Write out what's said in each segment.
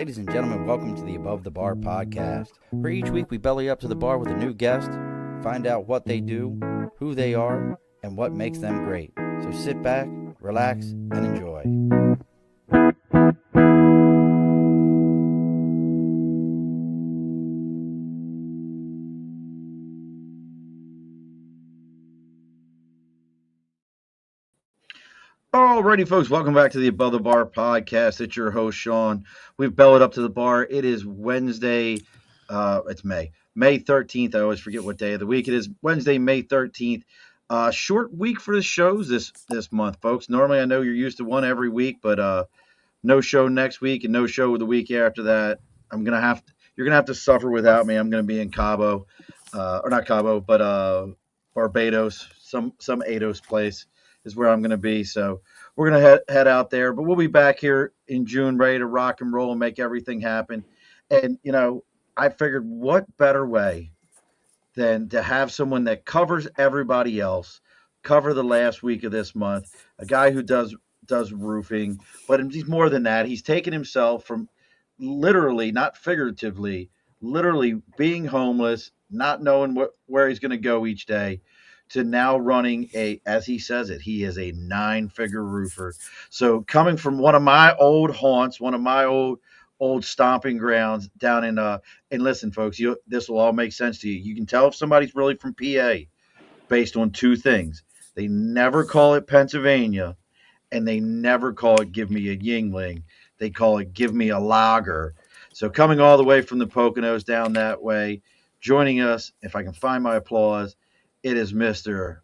Ladies and gentlemen, welcome to the Above the Bar podcast, where each week we belly up to the bar with a new guest, find out what they do, who they are, and what makes them great. So sit back, relax, and enjoy. Alrighty, folks, welcome back to the Above the Bar podcast. It's your host, Sean. We've bellowed up to the bar. It is Wednesday. It's May 13th. I always forget what day of the week it is. Wednesday, May 13th. Short week for the shows this month, folks. Normally, I know you're used to one every week, but no show next week and no show the week after that. You're gonna have to suffer without me. I'm gonna be in Cabo, or not Cabo, but Barbados, some Ados place is where I'm going to be. So we're going to head out there, but we'll be back here in June, ready to rock and roll and make everything happen. And, I figured what better way than to have someone that covers everybody else, cover the last week of this month, a guy who does roofing, but he's more than that. He's taken himself from literally, not figuratively, literally being homeless, not knowing where he's going to go each day, to now running as he says it, he is a 9-figure roofer. So coming from one of my old haunts, one of my old stomping grounds down in and listen, folks, this will all make sense to you. You can tell if somebody's really from PA based on two things. They never call it Pennsylvania, and they never call it give me a Yingling. They call it give me a lager. So coming all the way from the Poconos down that way, joining us, if I can find my applause, it is Mr.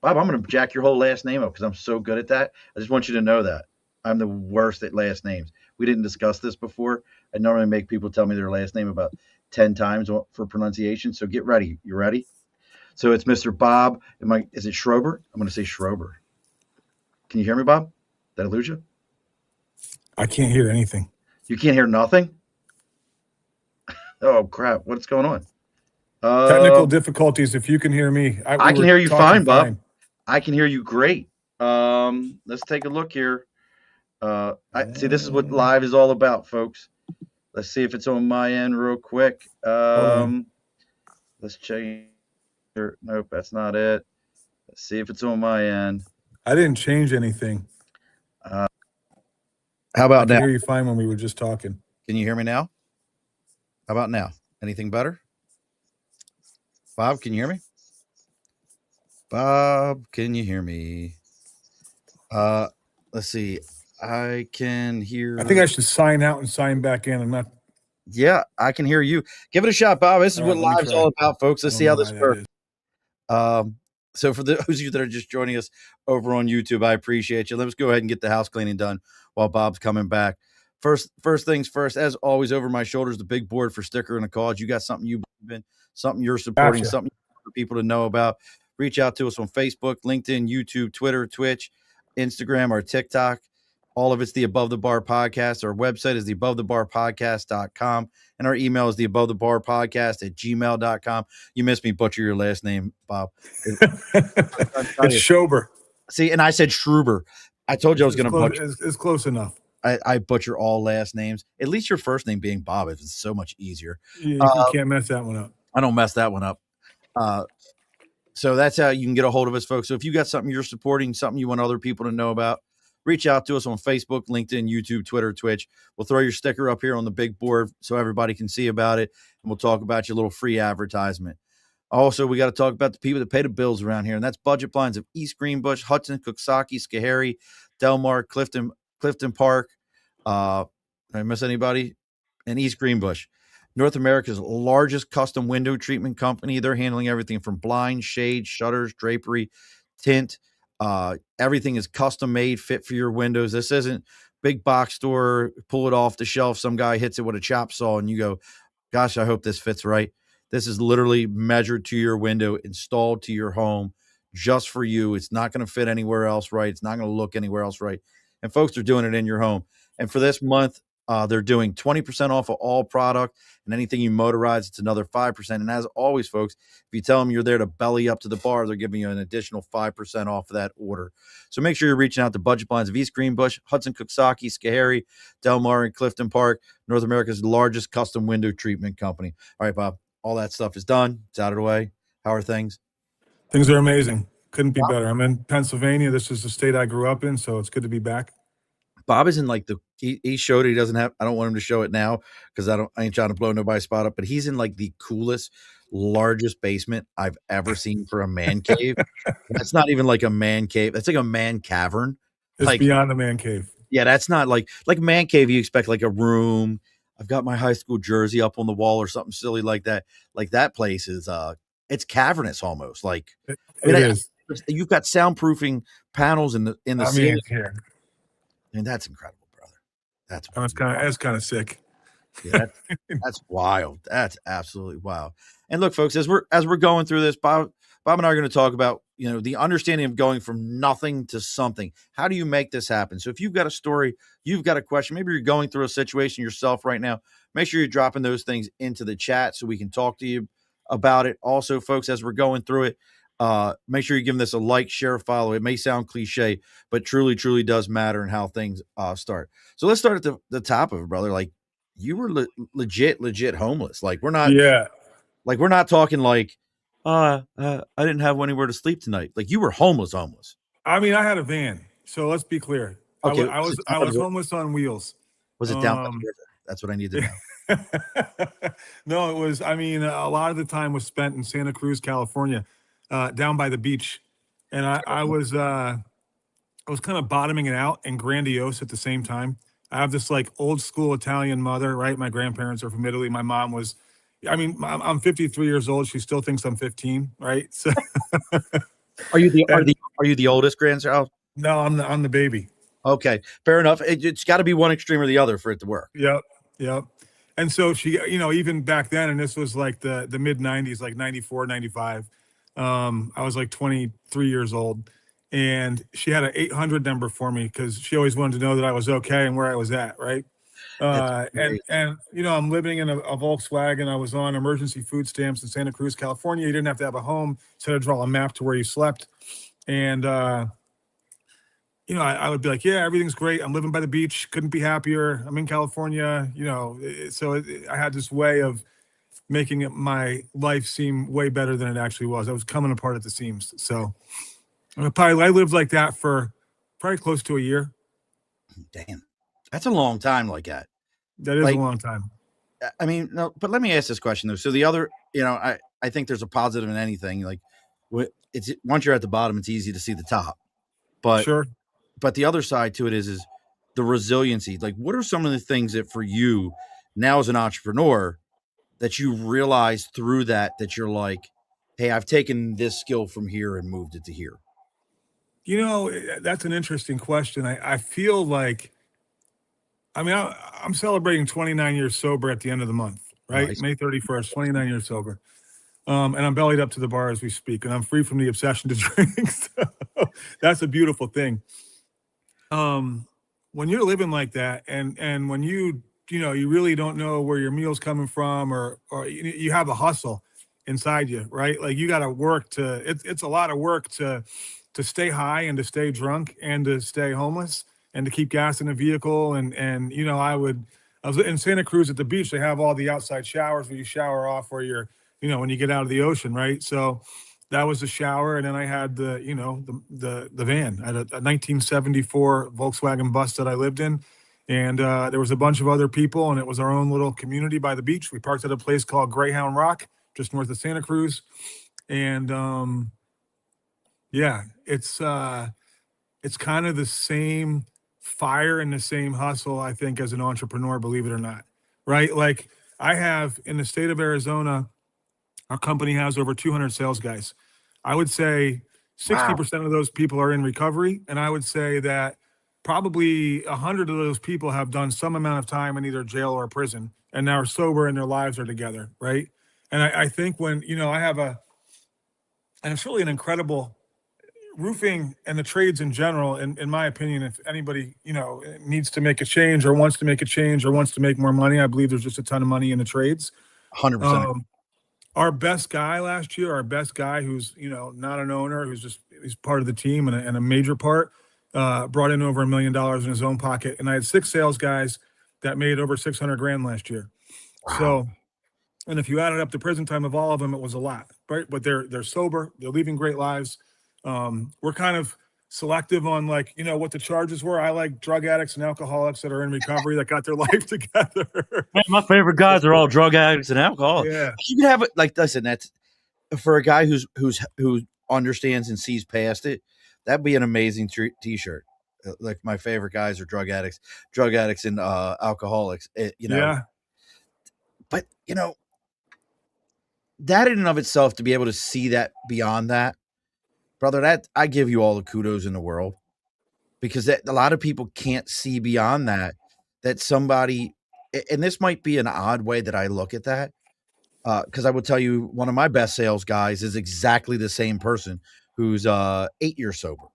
Bob. I'm going to jack your whole last name up because I'm so good at that. I just want you to know that. I'm the worst at last names. We didn't discuss this before. I normally make people tell me their last name about 10 times for pronunciation. So get ready. You ready? So it's Mr. Bob. Is it Schober? I'm going to say Schober. Can you hear me, Bob? Did I lose you? I can't hear anything. You can't hear nothing? Oh, crap. What's going on? Technical difficulties. If you can hear me, I can hear you fine, Bob. I can hear you great. Let's take a look here. See, this is what live is all about, folks. Let's see if it's on my end real quick. Let's check. Nope, that's not it. Let's see if it's on my end. I didn't change anything. How about now? I can hear you fine when we were just talking. Can you hear me now? How about now? Anything better? Bob, can you hear me? Bob, can you hear me? Let's see. I can hear. I think I should sign out and sign back in. I'm not. Yeah, I can hear you. Give it a shot, Bob. This is what live's all about, folks. Let's see how this works. So for those of you that are just joining us over on YouTube, I appreciate you. Let's go ahead and get the house cleaning done while Bob's coming back. First things first, as always, over my shoulders, the big board for sticker and a cause. You got something you believe in, something you're supporting, Gotcha. something for people to know about. Reach out to us on Facebook, LinkedIn, YouTube, Twitter, Twitch, Instagram, or TikTok. All of it's the Above the Bar Podcast. Our website is theabovethebarpodcast.com. And our email is theabovethebarpodcast@gmail.com. You missed me butcher your last name, Bob. It's Schober. See, and I said Schruber. I told you I was going to butcher. It's close enough. I butcher all last names. At least your first name being Bob is so much easier. You can't mess that one up. I don't mess that one up. So that's how you can get a hold of us, folks. So if you got something you're supporting, something you want other people to know about, reach out to us on Facebook, LinkedIn, YouTube, Twitter, Twitch. We'll throw your sticker up here on the big board so everybody can see about it, and we'll talk about your little free advertisement. Also, we got to talk about the people that pay the bills around here, and that's Budget Blinds of East Greenbush, Hudson, Coxsackie, Schoharie, Delmar, Clifton Park. Did I miss anybody? And East Greenbush. North America's largest custom window treatment company. They're handling everything from blinds, shades, shutters, drapery, tint. Everything is custom made, fit for your windows. This isn't big box store, pull it off the shelf. Some guy hits it with a chop saw and you go, gosh, I hope this fits right. This is literally measured to your window, installed to your home just for you. It's not going to fit anywhere else right. It's not going to look anywhere else right. And folks are doing it in your home. And for this month, They're doing 20% off of all product, and anything you motorize, it's another 5%. And as always, folks, if you tell them you're there to belly up to the bar, they're giving you an additional 5% off of that order. So make sure you're reaching out to Budget Blinds of East Greenbush, Hudson Cooksaki, Schoharie, Del Mar, and Clifton Park, North America's largest custom window treatment company. All right, Bob, all that stuff is done. It's out of the way. How are things? Things are amazing. Couldn't be better. I'm in Pennsylvania. This is the state I grew up in, so it's good to be back. Bob is in like he showed it. He doesn't have, I don't want him to show it now because I ain't trying to blow nobody's spot up, but he's in like the coolest, largest basement I've ever seen for a man cave. That's not even like a man cave. That's like a man cavern. It's like beyond a man cave. Yeah, that's not like man cave. You expect like a room. I've got my high school jersey up on the wall or something silly like that. Like that place is it's cavernous almost. Like it is. You've got soundproofing panels in the ceiling. Here. I mean, that's incredible, brother. That's kind of sick. Yeah, that's wild. That's absolutely wild. And look, folks, as we're going through this, Bob and I are going to talk about, the understanding of going from nothing to something. How do you make this happen? So if you've got a story, you've got a question, maybe you're going through a situation yourself right now, make sure you're dropping those things into the chat so we can talk to you about it. Also, folks, as we're going through it, make sure you're giving this a like, share, follow. It may sound cliche, but truly does matter in how things start. So let's start at the top of it, brother. Like, you were legit homeless. Like, we're not talking like, I didn't have anywhere to sleep tonight. Like, you were homeless. I mean, I had a van, so let's be clear. Okay, I was homeless on wheels. Was it down by the river? That's what I need to know. No, it was. I mean, a lot of the time was spent in Santa Cruz, California, down by the beach, and I was kind of bottoming it out and grandiose at the same time. I have this like old school Italian mother, right? My grandparents are from Italy. My mom was, I'm 53 years old. She still thinks I'm 15, right? So, are you the oldest grandchild? No, I'm the baby. Okay, fair enough. It's got to be one extreme or the other for it to work. Yep. And so she, even back then, and this was like the mid 90s, like 94, 95. I was like 23 years old. And she had an 800 number for me because she always wanted to know that I was okay and where I was at, right? And I'm living in a Volkswagen. I was on emergency food stamps in Santa Cruz, California. You didn't have to have a home. So I had to draw a map to where you slept. And, I would be like, yeah, everything's great. I'm living by the beach. Couldn't be happier. I'm in California, so I had this way of making my life seem way better than it actually was. I was coming apart at the seams. So I lived like that for probably close to a year. Damn. That's a long time like that. That is a long time. I mean, no, but let me ask this question, though. So the other, I think there's a positive in anything. Like, it's once you're at the bottom, it's easy to see the top. But sure. But the other side to it is the resiliency. Like, what are some of the things that for you now as an entrepreneur that you realize through that you're like, hey, I've taken this skill from here and moved it to here? That's an interesting question. I feel like, I'm celebrating 29 years sober at the end of the month, right? Nice. May 31st, 29 years sober. And I'm bellied up to the bar as we speak, and I'm free from the obsession to drink. So that's a beautiful thing. When you're living like that, and when you really don't know where your meal's coming from, or you have a hustle inside you, right? Like, you got to work it's a lot of work to stay high and to stay drunk and to stay homeless and to keep gas in a vehicle. And I was in Santa Cruz at the beach. They have all the outside showers where you shower off where you're, when you get out of the ocean, right? So that was the shower. And then I had the van. I had a 1974 Volkswagen bus that I lived in. And there was a bunch of other people, and it was our own little community by the beach. We parked at a place called Greyhound Rock, just north of Santa Cruz. And it's kind of the same fire and the same hustle, I think, as an entrepreneur, believe it or not, right? Like, I have, in the state of Arizona, our company has over 200 sales guys. I would say 60% of those people are in recovery. And I would say that probably 100 of those people have done some amount of time in either jail or prison and now are sober and their lives are together, right? And I think when, and it's really an incredible roofing and the trades in general, in my opinion, if anybody, needs to make a change or wants to make a change or wants to make more money, I believe there's just a ton of money in the trades. 100%. Um, our best guy last year, our best guy who's, not an owner, he's part of the team and a major part, brought in over $1 million in his own pocket. And I had 6 sales guys that made over 600 grand last year. Wow. So, and if you added up the prison time of all of them, it was a lot, right? But they're sober, they're leaving great lives. We're kind of selective on what the charges were. I like drug addicts and alcoholics that are in recovery that got their life together. Man, my favorite guys are all drug addicts and alcoholics. Yeah. You could have it like, listen, that's for a guy who understands and sees past it. That'd be an amazing t-shirt. Like my favorite guys are drug addicts and alcoholics. Yeah. But that in and of itself, to be able to see that beyond that, brother, that I give you all the kudos in the world, because a lot of people can't see beyond that somebody, and this might be an odd way that I look at that. Because I will tell you, one of my best sales guys is exactly the same person who's 8 years sober.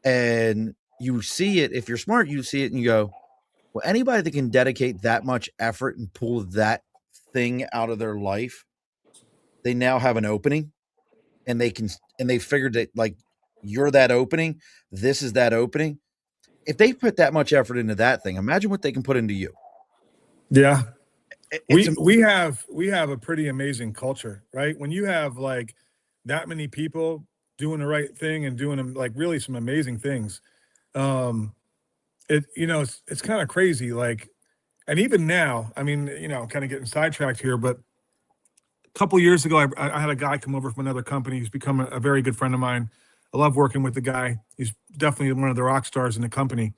And you see it, if you're smart, you see it and you go, well, anybody that can dedicate that much effort and pull that thing out of their life, they now have an opening, and they figured that, like, you're that opening, this is that opening. If they put that much effort into that thing, imagine what they can put into you. Yeah. We have a pretty amazing culture, right? When you have like that many people doing the right thing and doing like really some amazing things, it's kind of crazy. Like, and even now, I mean, kind of getting sidetracked here, but a couple of years ago, I had a guy come over from another company. He's become a very good friend of mine. I love working with the guy. He's definitely one of the rock stars in the company.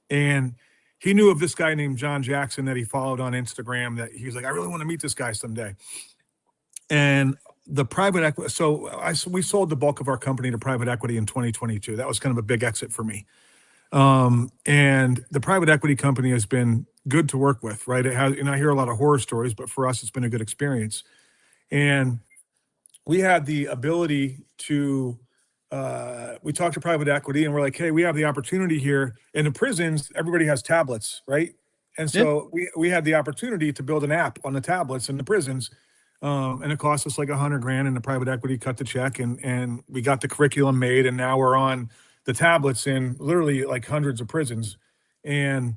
And he knew of this guy named John Jackson that he followed on Instagram, that he was like, I really want to meet this guy someday. And the private equity, we sold the bulk of our company to private equity in 2022. That was kind of a big exit for me. And the private equity company has been good to work with, right? It has, I hear a lot of horror stories, but for us, it's been a good experience. And we had the ability to, we talked to private equity and we're like, hey, we have the opportunity here. In the prisons, everybody has tablets, right? And so we had the opportunity to build an app on the tablets in the prisons. And it cost us like $100 grand, and the private equity cut the check, and we got the curriculum made, and now we're on the tablets in literally like hundreds of prisons. And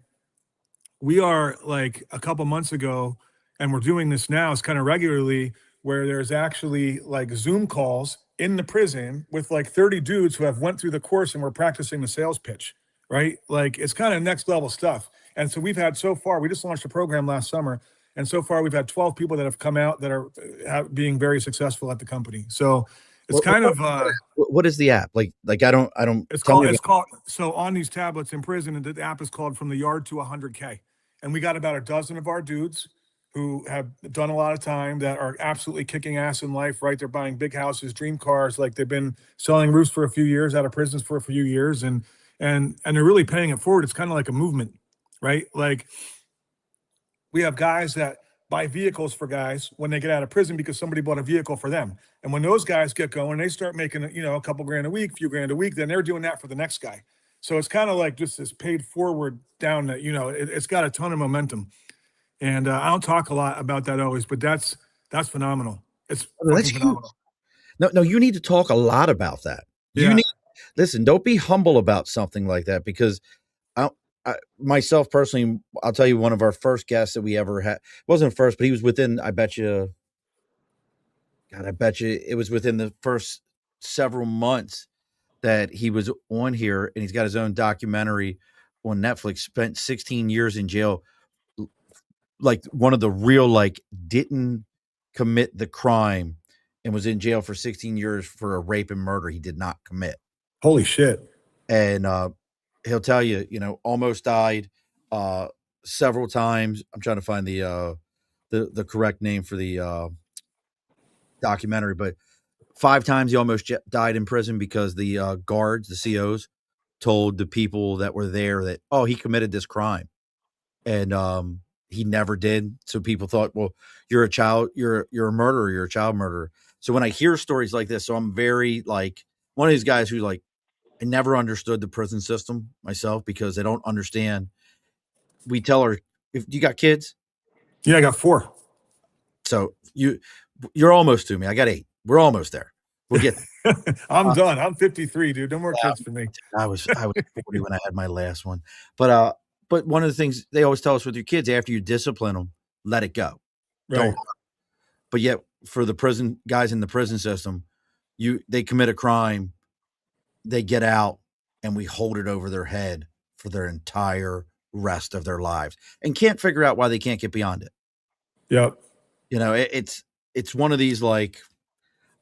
we are like a couple months ago, and we're doing this now, it's kind of regularly, where there's actually like Zoom calls in the prison with like 30 dudes who have went through the course and we're practicing the sales pitch, right? Like, it's kind of next level stuff. And so we've had so far, we just launched a program last summer, and so far we've had 12 people that have come out that are being very successful at the company. So it's what is the app? Like I don't, it's called, so on these tablets in prison, and the app is called From the Yard to 100K. And we got about a dozen of our dudes who have done a lot of time that are absolutely kicking ass in life, right? They're buying big houses, dream cars. Like, they've been selling roofs for a few years, out of prisons for a few years, and they're really paying it forward. It's kind of like a movement, right? Like, we have guys that buy vehicles for guys when they get out of prison because somebody bought a vehicle for them. And when those guys get going, they start making, a couple grand a week, few grand a week, then they're doing that for the next guy. So it's kind of like just this paid forward down that, it's got a ton of momentum. And I don't talk a lot about that always, but that's phenomenal. It's phenomenal. No, you need to talk a lot about that. Yeah. Listen, don't be humble about something like that, because myself personally, I'll tell you, one of our first guests that we ever had, wasn't first, but he was within, I bet you it was within the first several months that he was on here, and he's got his own documentary on Netflix, spent 16 years in jail. Like, one of the real, like, didn't commit the crime and was in jail for 16 years for a rape and murder he did not commit. Holy shit. And he'll tell you, almost died several times. I'm trying to find the correct name for the documentary, but 5 times he almost died in prison because the guards, the COs, told the people that were there that, oh, he committed this crime. And he never did. So people thought, well, you're a murderer, you're a child murderer. So when I hear stories like this, so I'm very, like, one of these guys who like, I never understood the prison system myself because they don't understand. We tell her, if you got kids, Yeah, I got 4. so you're almost to me. I got 8. We're almost there. We'll get. I'm done. I'm 53, dude. No more kids for me. I was 40 when I had my last one. But one of the things they always tell us with your kids, after you discipline them, let it go. Right. Don't. But yet, for the prison guys in the prison system, they commit a crime, they get out, and we hold it over their head for their entire rest of their lives, and can't figure out why they can't get beyond it. Yep. It's one of these like,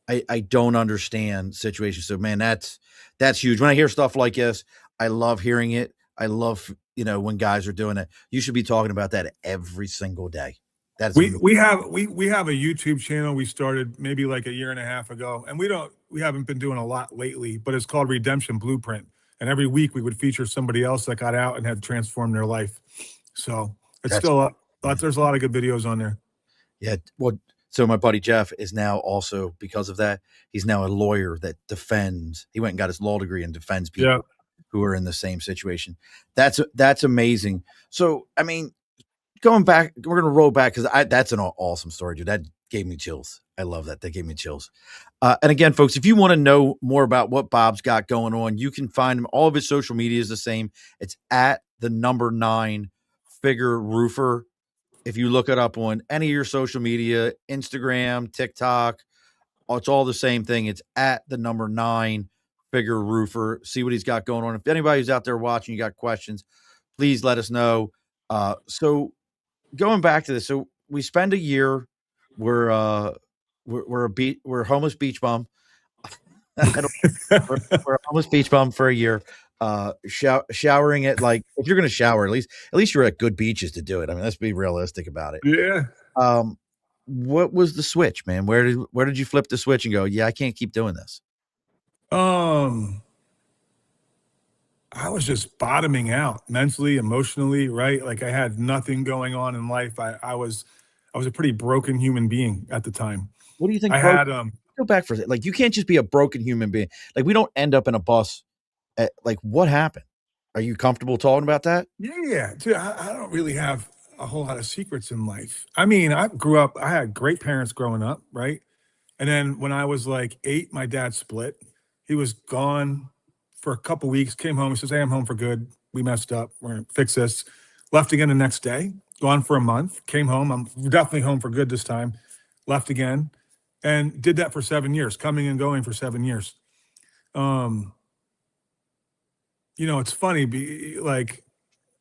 I don't understand situations. So man, that's huge. When I hear stuff like this, I love hearing it. I love, when guys are doing it. You should be talking about that every single day. That's we have a YouTube channel we started maybe like a year and a half ago, and we haven't been doing a lot lately, but it's called Redemption Blueprint. And every week we would feature somebody else that got out and had transformed their life. So it's still up. But there's a lot of good videos on there. Yeah. Well, so my buddy Jeff is now also, because of that, he's now a lawyer that defends. He went and got his law degree and defends people who are in the same situation. That's amazing. So, I mean, going back, we're going to roll back because that's an awesome story, dude. That gave me chills. I love that. That gave me chills. And again, folks, if you want to know more about what Bob's got going on, you can find him. All of his social media is the same. It's at the number 9 figure roofer. If you look it up on any of your social media, Instagram, TikTok, it's all the same thing. It's at the number 9 figure roofer. See what he's got going on. If anybody's out there watching, you got questions, please let us know. So going back to this, so we spend a year, we're a homeless beach bum. we're a homeless beach bum for a year. Showering at, like, if you're going to shower, at least you're at good beaches to do it. I mean, let's be realistic about it. Yeah. What was the switch, man? Where did you flip the switch and go, yeah, I can't keep doing this? I was just bottoming out mentally, emotionally, right? Like I had nothing going on in life. I was a pretty broken human being at the time. What do you think? I had go back for a second. Like, you can't just be a broken human being. Like, we don't end up in a bus. Like, what happened? Are you comfortable talking about that? Yeah. Dude, I don't really have a whole lot of secrets in life. I mean, I had great parents growing up, right? And then when I was like 8, my dad split. He was gone for a couple weeks, came home. He says, hey, I'm home for good. We messed up. We're going to fix this. Left again the next day, gone for a month, came home. I'm definitely home for good this time. Left again and did that for 7 years, coming and going for 7 years. It's funny, like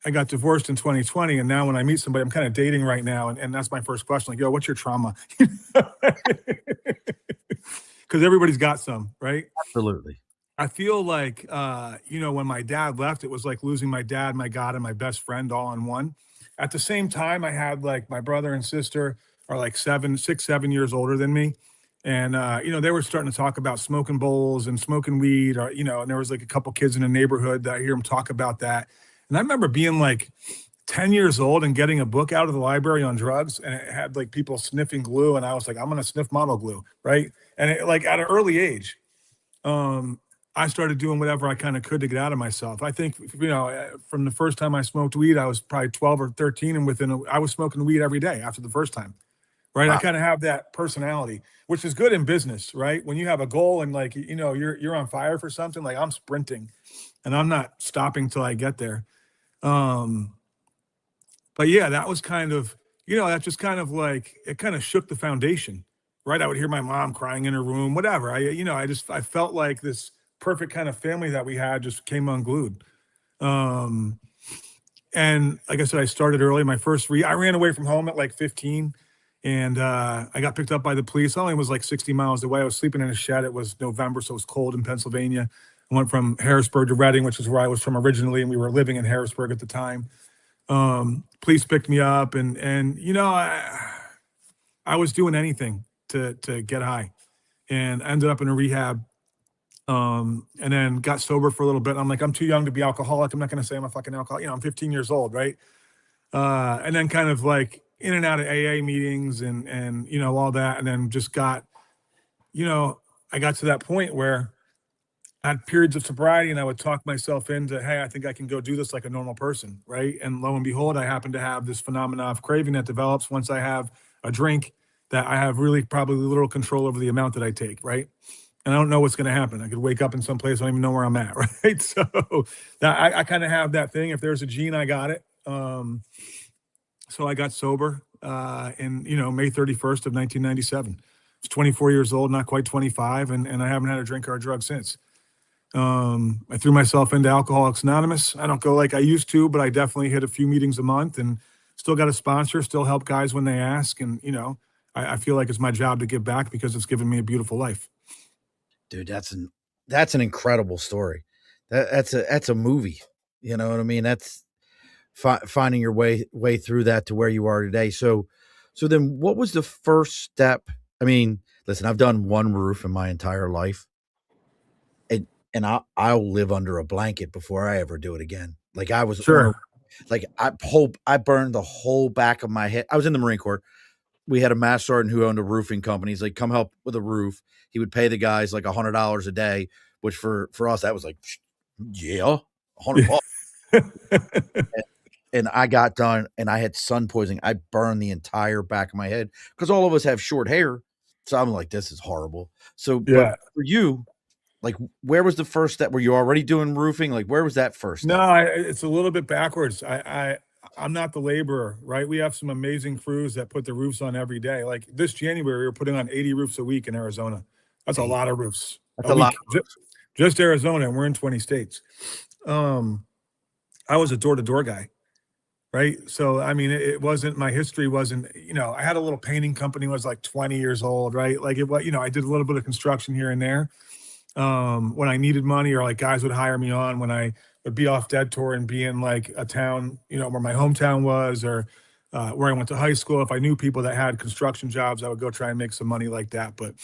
I got divorced in 2020, and now when I meet somebody, I'm kind of dating right now, and that's my first question, like, yo, what's your trauma? Because everybody's got some, right? Absolutely. I feel like, when my dad left, it was like losing my dad, my God, and my best friend all in one. At the same time, I had like my brother and sister are like 7 years older than me. And, they were starting to talk about smoking bowls and smoking weed, or, and there was like a couple kids in the neighborhood that I hear them talk about that. And I remember being like 10 years old and getting a book out of the library on drugs, and it had like people sniffing glue. And I was like, I'm going to sniff model glue. Right. And like at an early age, I started doing whatever I kind of could to get out of myself. I think, from the first time I smoked weed, I was probably 12 or 13. And I was smoking weed every day after the first time. Right. Wow. I kind of have that personality, which is good in business, right? When you have a goal and like, you're on fire for something, like I'm sprinting and I'm not stopping till I get there. But yeah, that was kind of, that just kind of like, it kind of shook the foundation, right? I would hear my mom crying in her room, whatever. I felt like this perfect kind of family that we had just came unglued. And like I said, I started early. I ran away from home at like 15. And I got picked up by the police. I only was like 60 miles away. I was sleeping in a shed. It was November, so it was cold in Pennsylvania. I went from Harrisburg to Reading, which is where I was from originally, and we were living in Harrisburg at the time. Police picked me up, and I was doing anything to get high, and ended up in a rehab. And then got sober for a little bit. I'm like, I'm too young to be alcoholic. I'm not going to say I'm a fucking alcoholic. I'm 15 years old, right? And then kind of like in and out of AA meetings and all that. And then just got, I got to that point where had periods of sobriety, and I would talk myself into, hey, I think I can go do this like a normal person, right? And lo and behold, I happen to have this phenomenon of craving that develops once I have a drink, that I have really probably little control over the amount that I take, right? And I don't know what's going to happen. I could wake up in some place, I don't even know where I'm at, right? So I kind of have that thing. If there's a gene, I got it. So I got sober in, May 31st of 1997. I was 24 years old, not quite 25, and I haven't had a drink or a drug since. I threw myself into Alcoholics Anonymous. I don't go like I used to, but I definitely hit a few meetings a month, and still got a sponsor, still help guys when they ask. And, I feel like it's my job to give back because it's given me a beautiful life. Dude, that's an incredible story. That's a movie. You know what I mean? That's finding your way through that to where you are today. So then what was the first step? I mean, listen, I've done one roof in my entire life, and I'll live under a blanket before I ever do it again. Like I was Sure. I burned the whole back of my head. I was in the Marine Corps. We had a master sergeant who owned a roofing company. He's like, come help with a roof. He would pay the guys like $100 a day, which for us, that was like, yeah, $100. And I got done and I had sun poisoning. I burned the entire back of my head because all of us have short hair. So I'm like, this is horrible. So but for you, like, where was the first step? Were you already doing roofing? Like, where was that first step? No, it's a little bit backwards. I'm not the laborer, right? We have some amazing crews that put the roofs on every day. Like this January, we're putting on 80 roofs a week in Arizona. That's a lot of roofs. That's a lot. Just Arizona, and we're in 20 states. I was a door-to-door guy, right? So, I mean, it wasn't, my history wasn't, I had a little painting company when I was like 20 years old, right? Like it was, I did a little bit of construction here and there. When I needed money, or like guys would hire me on when I would be off dead tour and be in like a town, where my hometown was, or where I went to high school. If I knew people that had construction jobs, I would go try and make some money like that. But,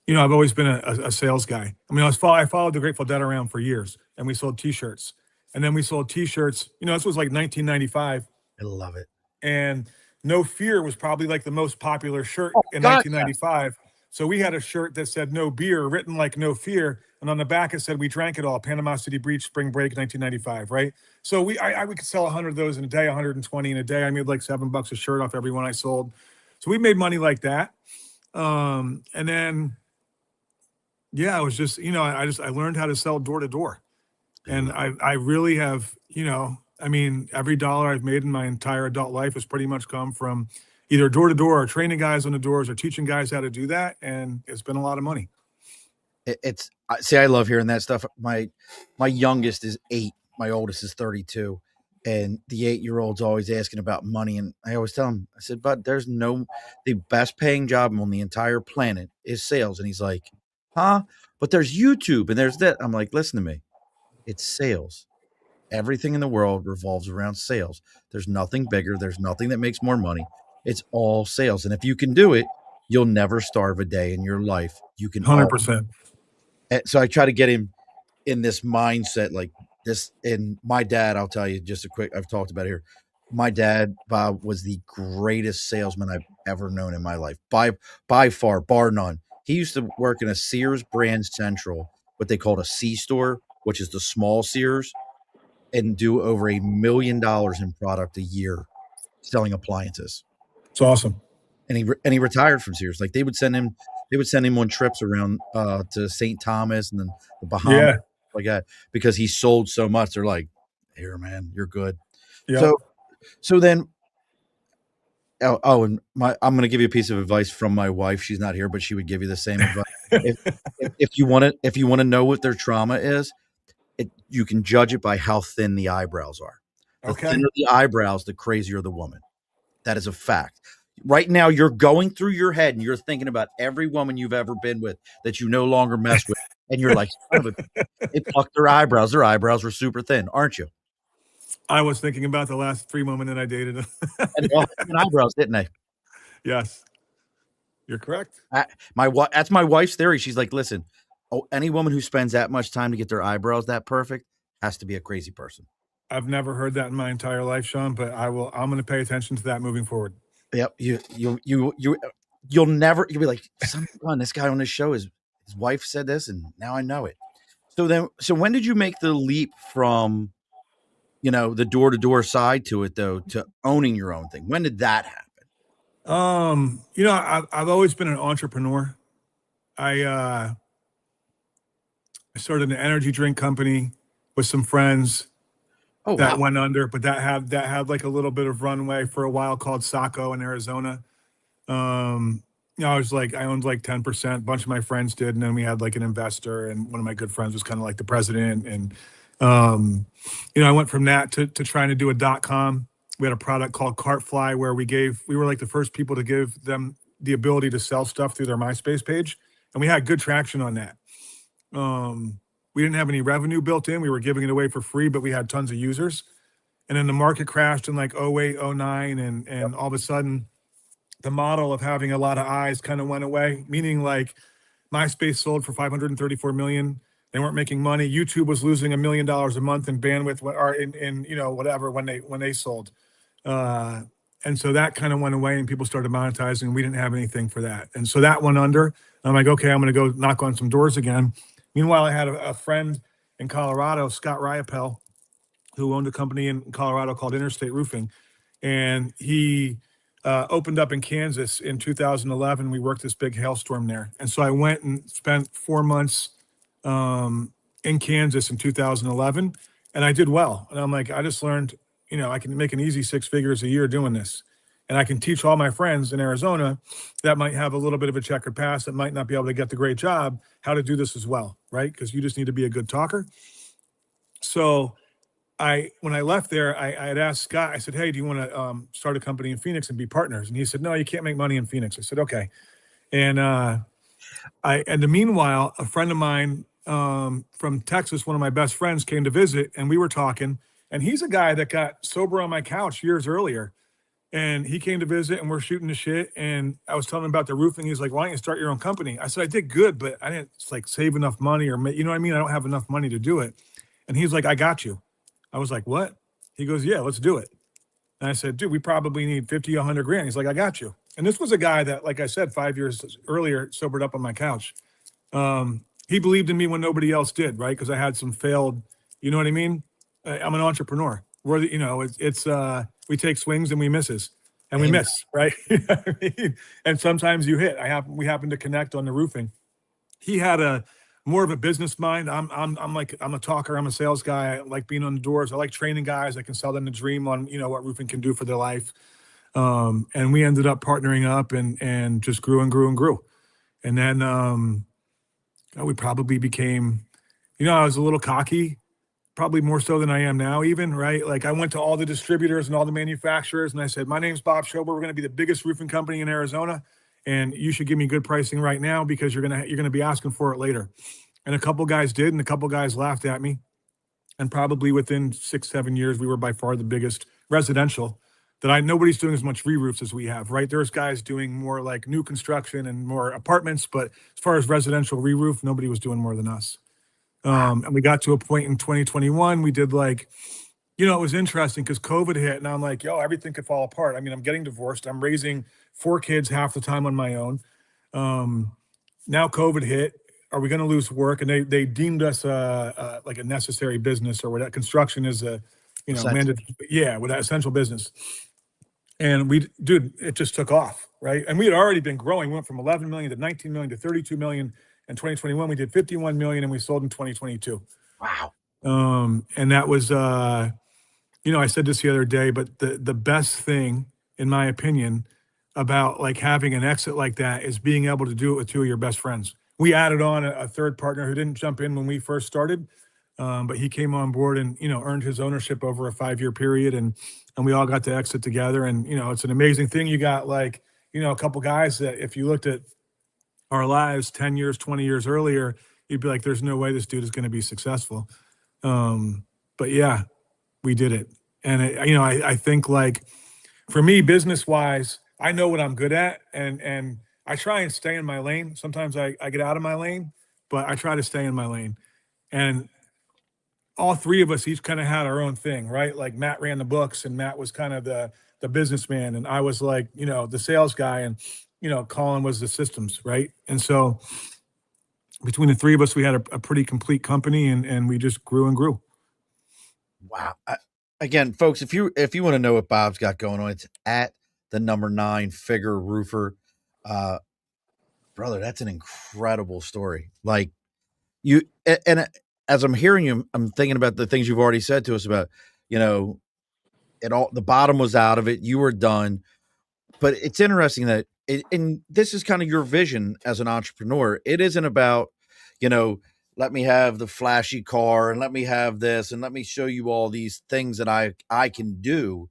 I've always been a sales guy. I mean, I followed the Grateful Dead around for years, and we sold t-shirts. And then we sold t-shirts, this was like 1995. I love it. And No Fear was probably like the most popular shirt in 1995. Yeah. So we had a shirt that said no beer, written like no fear. And on the back, it said, we drank it all, Panama City Beach, spring break, 1995, right? So we could sell 100 of those in a day, 120 in a day. I made like $7 a shirt off every one I sold. So we made money like that. And then, I was just, I learned how to sell door to door. And I really have, every dollar I've made in my entire adult life has pretty much come from either door to door or training guys on the doors or teaching guys how to do that. And it's been a lot of money. I love hearing that stuff. My youngest is 8. My oldest is 32. And the 8-year-old's always asking about money. And I always tell him, I said, but the best paying job on the entire planet is sales. And he's like, huh? But there's YouTube and there's that. I'm like, listen to me. It's sales. Everything in the world revolves around sales. There's nothing bigger. There's nothing that makes more money. It's all sales. And if you can do it, you'll never starve a day in your life. You can 100%. So I try to get him in this mindset like this. And my dad, I'll tell you just I've talked about it here. My dad, Bob, was the greatest salesman I've ever known in my life. By far, bar none. He used to work in a Sears Brand Central, what they called a C store, which is the small Sears, and do over $1 million in product a year selling appliances. It's awesome. And he retired from Sears. Like they would send him on trips around to St. Thomas and then the Bahamas, like that, because he sold so much. They're like, here, man, you're good. Yeah. So then, and I'm going to give you a piece of advice from my wife. She's not here, but she would give you the same advice. If you want to know what their trauma is, you can judge it by how thin the eyebrows are. The thinner the eyebrows, the crazier the woman. That is a fact. Right now, you're going through your head and you're thinking about every woman you've ever been with that you no longer mess with. And you're like, they plucked their eyebrows. Their eyebrows were super thin, aren't you? I was thinking about the last 3 women that I dated. And they all had eyebrows, didn't they? Yes. You're correct. That's my wife's theory. She's like, listen, any woman who spends that much time to get their eyebrows that perfect has to be a crazy person. I've never heard that in my entire life, Sean, but I'm going to pay attention to that moving forward. Yep. You'll be like, son, this guy on this show his wife said this and now I know it. So when did you make the leap from, the door-to-door side to it, though, to owning your own thing? When did that happen? I've always been an entrepreneur. I started an energy drink company with some friends Oh, that wow. went under, but that had like a little bit of runway for a while, called Saco in Arizona. I owned like 10%, a bunch of my friends did. And then we had like an investor, and one of my good friends was kind of like the president. And, I went from that to trying to do a .com. We had a product called Cartfly where we were like the first people to give them the ability to sell stuff through their MySpace page. And we had good traction on that. We didn't have any revenue built in. We were giving it away for free, but we had tons of users. And then the market crashed in like 08, 09. And all of a sudden, the model of having a lot of eyes kind of went away, meaning like MySpace sold for 534 million. They weren't making money. YouTube was losing $1 million a month in bandwidth or in whatever when they sold. And so that kind of went away and people started monetizing, and we didn't have anything for that. And so that went under. I'm like, okay, I'm going to go knock on some doors again. Meanwhile, I had a friend in Colorado, Scott Riopel, who owned a company in Colorado called Interstate Roofing. And he opened up in Kansas in 2011. We worked this big hailstorm there. And so I went and spent 4 months in Kansas in 2011, and I did well. And I'm like, I just learned, I can make an easy 6 figures a year doing this. And I can teach all my friends in Arizona that might have a little bit of a checkered past, that might not be able to get the great job, how to do this as well, right? Because you just need to be a good talker. So when I left there, I had asked Scott, I said, hey, do you want to start a company in Phoenix and be partners? And he said, no, you can't make money in Phoenix. I said, okay. And meanwhile, a friend of mine from Texas, one of my best friends, came to visit, and we were talking. And he's a guy that got sober on my couch years earlier. And he came to visit, and we're shooting the shit. And I was telling him about the roofing. He's like, why don't you start your own company? I said, I did good, but I didn't save enough money, or you know what I mean? I don't have enough money to do it. And he's like, I got you. I was like, what? He goes, yeah, let's do it. And I said, dude, we probably need 50, 100 grand. He's like, I got you. And this was a guy that, like I said, 5 years earlier, sobered up on my couch. He believed in me when nobody else did, right? Because I had some failed, you know what I mean? I'm an entrepreneur. We take swings and we misses, and we miss, right? You know what I mean? And sometimes you hit. We happen to connect on the roofing. He had more of a business mind. I'm a talker. I'm a sales guy. I like being on the doors. I like training guys. I can sell them the dream on, what roofing can do for their life. And we ended up partnering up and just grew and grew and grew. And then we probably became, I was a little cocky, probably more so than I am now even, right? Like I went to all the distributors and all the manufacturers and I said, my name's Bob Schober. We're going to be the biggest roofing company in Arizona. And you should give me good pricing right now because you're gonna be asking for it later. And a couple guys did, and a couple guys laughed at me. And probably within 6-7 years, we were by far the biggest residential. Nobody's doing as much re-roofs as we have, right? There's guys doing more like new construction and more apartments, but as far as residential re-roof, nobody was doing more than us. And we got to a point in 2021, we did it was interesting because COVID hit, and I'm like, everything could fall apart. I mean, I'm getting divorced. I'm raising 4 kids half the time on my own. Now COVID hit. Are we going to lose work? And they deemed us like a necessary business, or whatever. Construction is mandatory, with that essential business. And it just took off, right? And we had already been growing. We went from 11 million to 19 million to 32 million. In 2021, we did 51 million, and we sold in 2022. Wow. And that was, I said this the other day, but the best thing, in my opinion, about like having an exit like that is being able to do it with 2 of your best friends. We added on a third partner who didn't jump in when we first started, but he came on board and, earned his ownership over a 5-year period. And we all got to exit together. And, it's an amazing thing. You got a couple guys that if you looked at our lives 10 years, 20 years earlier, you'd be like, there's no way this dude is going to be successful. But yeah, we did it. And I think like for me, business wise, I know what I'm good at, and I try and stay in my lane. Sometimes I get out of my lane, but I try to stay in my lane. And all 3 of us each kind of had our own thing, right? Like Matt ran the books, and Matt was kind of the businessman, and I was like, the sales guy, and Colin was the systems, right? And so between the three of us, we had a pretty complete company, and we just grew and grew. Wow. Again, folks, if you want to know what Bob's got going on, it's at the number 9 Figure Roofer. Brother, that's an incredible story. Like you, and as I'm hearing you, I'm thinking about the things you've already said to us about, you know, it all, the bottom was out of it. You were done. But it's interesting that and this is kind of your vision as an entrepreneur. It isn't about, you know, let me have the flashy car and let me have this and let me show you all these things that I can do.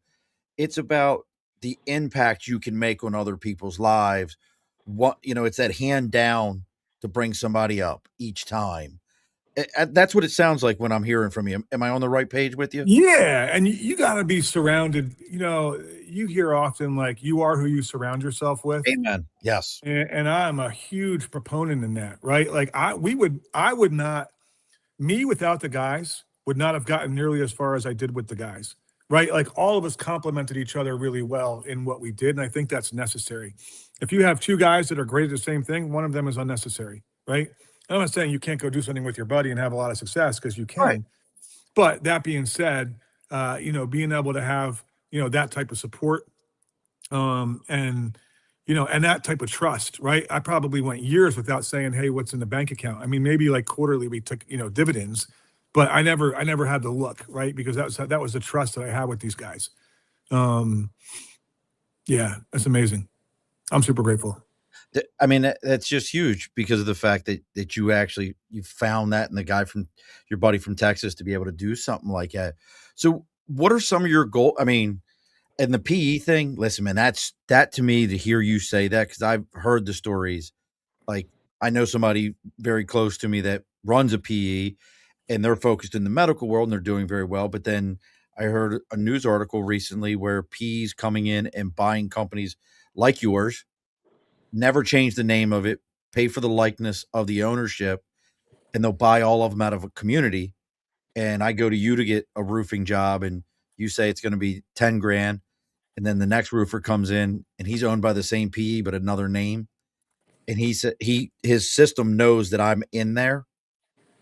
It's about the impact you can make on other people's lives. What, you know, it's that hand down to bring somebody up each time. That's what it sounds like when I'm hearing from you. Am I on the right page with you? Yeah, and you got to be surrounded. You know, you hear often like you are who you surround yourself with. Amen. Yes. And I'm a huge proponent in that, right? Like I would not, me without the guys would not have gotten nearly as far as I did with the guys, right? Like all of us complemented each other really well in what we did. And I think that's necessary. If you have two guys that are great at the same thing, one of them is unnecessary, right? I'm not saying you can't go do something with your buddy and have a lot of success, because you can. Right. But that being said, you know, being able to have, you know, that type of support, and, you know, and that type of trust, right? I probably went years without saying, hey, what's in the bank account? I mean, maybe like quarterly we took, you know, dividends, but I never had to look, right? Because that was the trust that I had with these guys. Yeah, that's amazing. I'm super grateful. I mean, that's just huge because of the fact that you found that, and the guy from your buddy from Texas to be able to do something like that. So what are some of your goals? I mean, and the PE thing, listen, man, that to me, to hear you say that, because I've heard the stories. Like, I know somebody very close to me that runs a PE, and they're focused in the medical world and they're doing very well. But then I heard a news article recently where PE's coming in and buying companies like yours, never change the name of it, pay for the likeness of the ownership, and they'll buy all of them out of a community. And I go to you to get a roofing job, and you say it's going to be 10 grand. And then the next roofer comes in and he's owned by the same PE, but another name. And he said his system knows that I'm in there.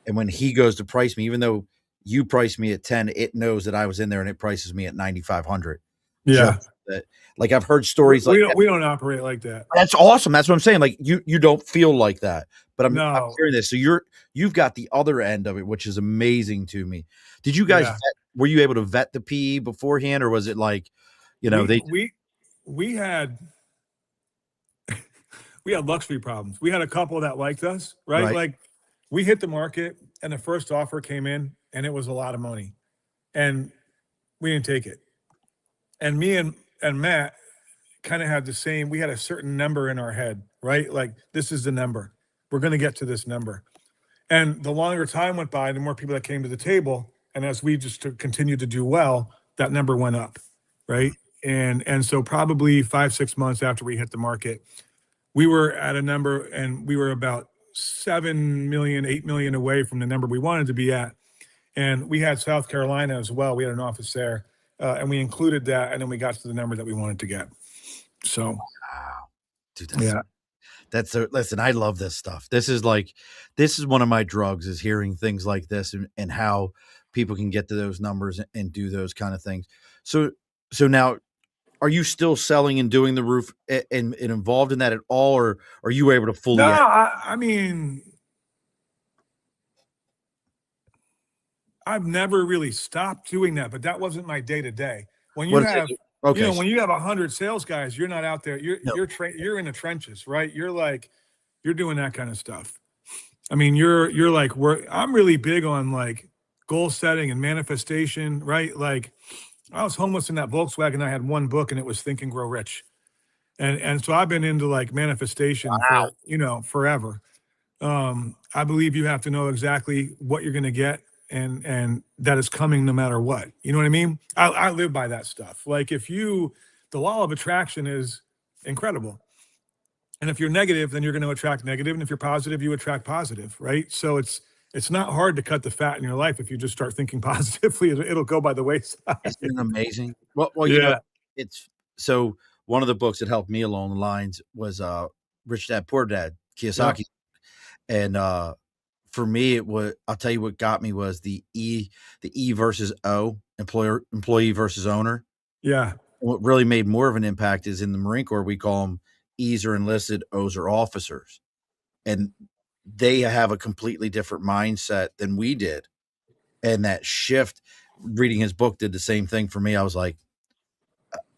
And when he goes to price me, even though you price me at 10, it knows that I was in there and it prices me at 9,500. Yeah. That, like, I've heard stories like we don't operate like that. That's awesome. That's what I'm saying. Like, you don't feel like that, but I'm hearing this. So you've got the other end of it, which is amazing to me. Did you guys were you able to vet the PE beforehand, or was it like, you know, we had luxury problems. We had a couple that liked us, right? Like, we hit the market and the first offer came in and it was a lot of money and we didn't take it. And me and Matt kind of had we had a certain number in our head, right? Like, this is the number. We're going to get to this number. And the longer time went by, the more people that came to the table. And as we just continued to do well, that number went up, right? And so probably 5-6 months after we hit the market, we were at a number, and we were about 7 million, 8 million away from the number we wanted to be at. And we had South Carolina as well. We had an office there, and we included that, and then we got to the number that we wanted to get. So, wow, dude, listen, I love this stuff. This is one of my drugs, is hearing things like this and how people can get to those numbers and do those kind of things. So now, are you still selling and doing the roof and involved in that at all, or are you able to fully? No, I mean, I've never really stopped doing that, but that wasn't my day to day. When you have, you know, when you have 100 sales guys, you're not out there. You're in the trenches, right? You're doing that kind of stuff. I mean, you're like, I'm really big on like goal setting and manifestation, right? Like, I was homeless in that Volkswagen. I had one book, and it was Think and Grow Rich. And so I've been into like manifestation for, you know, forever. I believe you have to know exactly what you're going to get, and that is coming no matter what. You know what I mean? I live by that stuff. Like, the law of attraction is incredible. And if you're negative, then you're going to attract negative. And if you're positive, you attract positive, right? So it's not hard to cut the fat in your life if you just start thinking positively. It'll go by the wayside. Isn't it amazing? Well, yeah. You know, it's so one of the books that helped me along the lines was Rich Dad Poor Dad, Kiyosaki. And for me, I'll tell you what got me was the E versus O, employee versus owner. Yeah. What really made more of an impact is in the Marine Corps, we call them E's are enlisted, O's are officers. And they have a completely different mindset than we did. And that shift, reading his book did the same thing for me. I was like,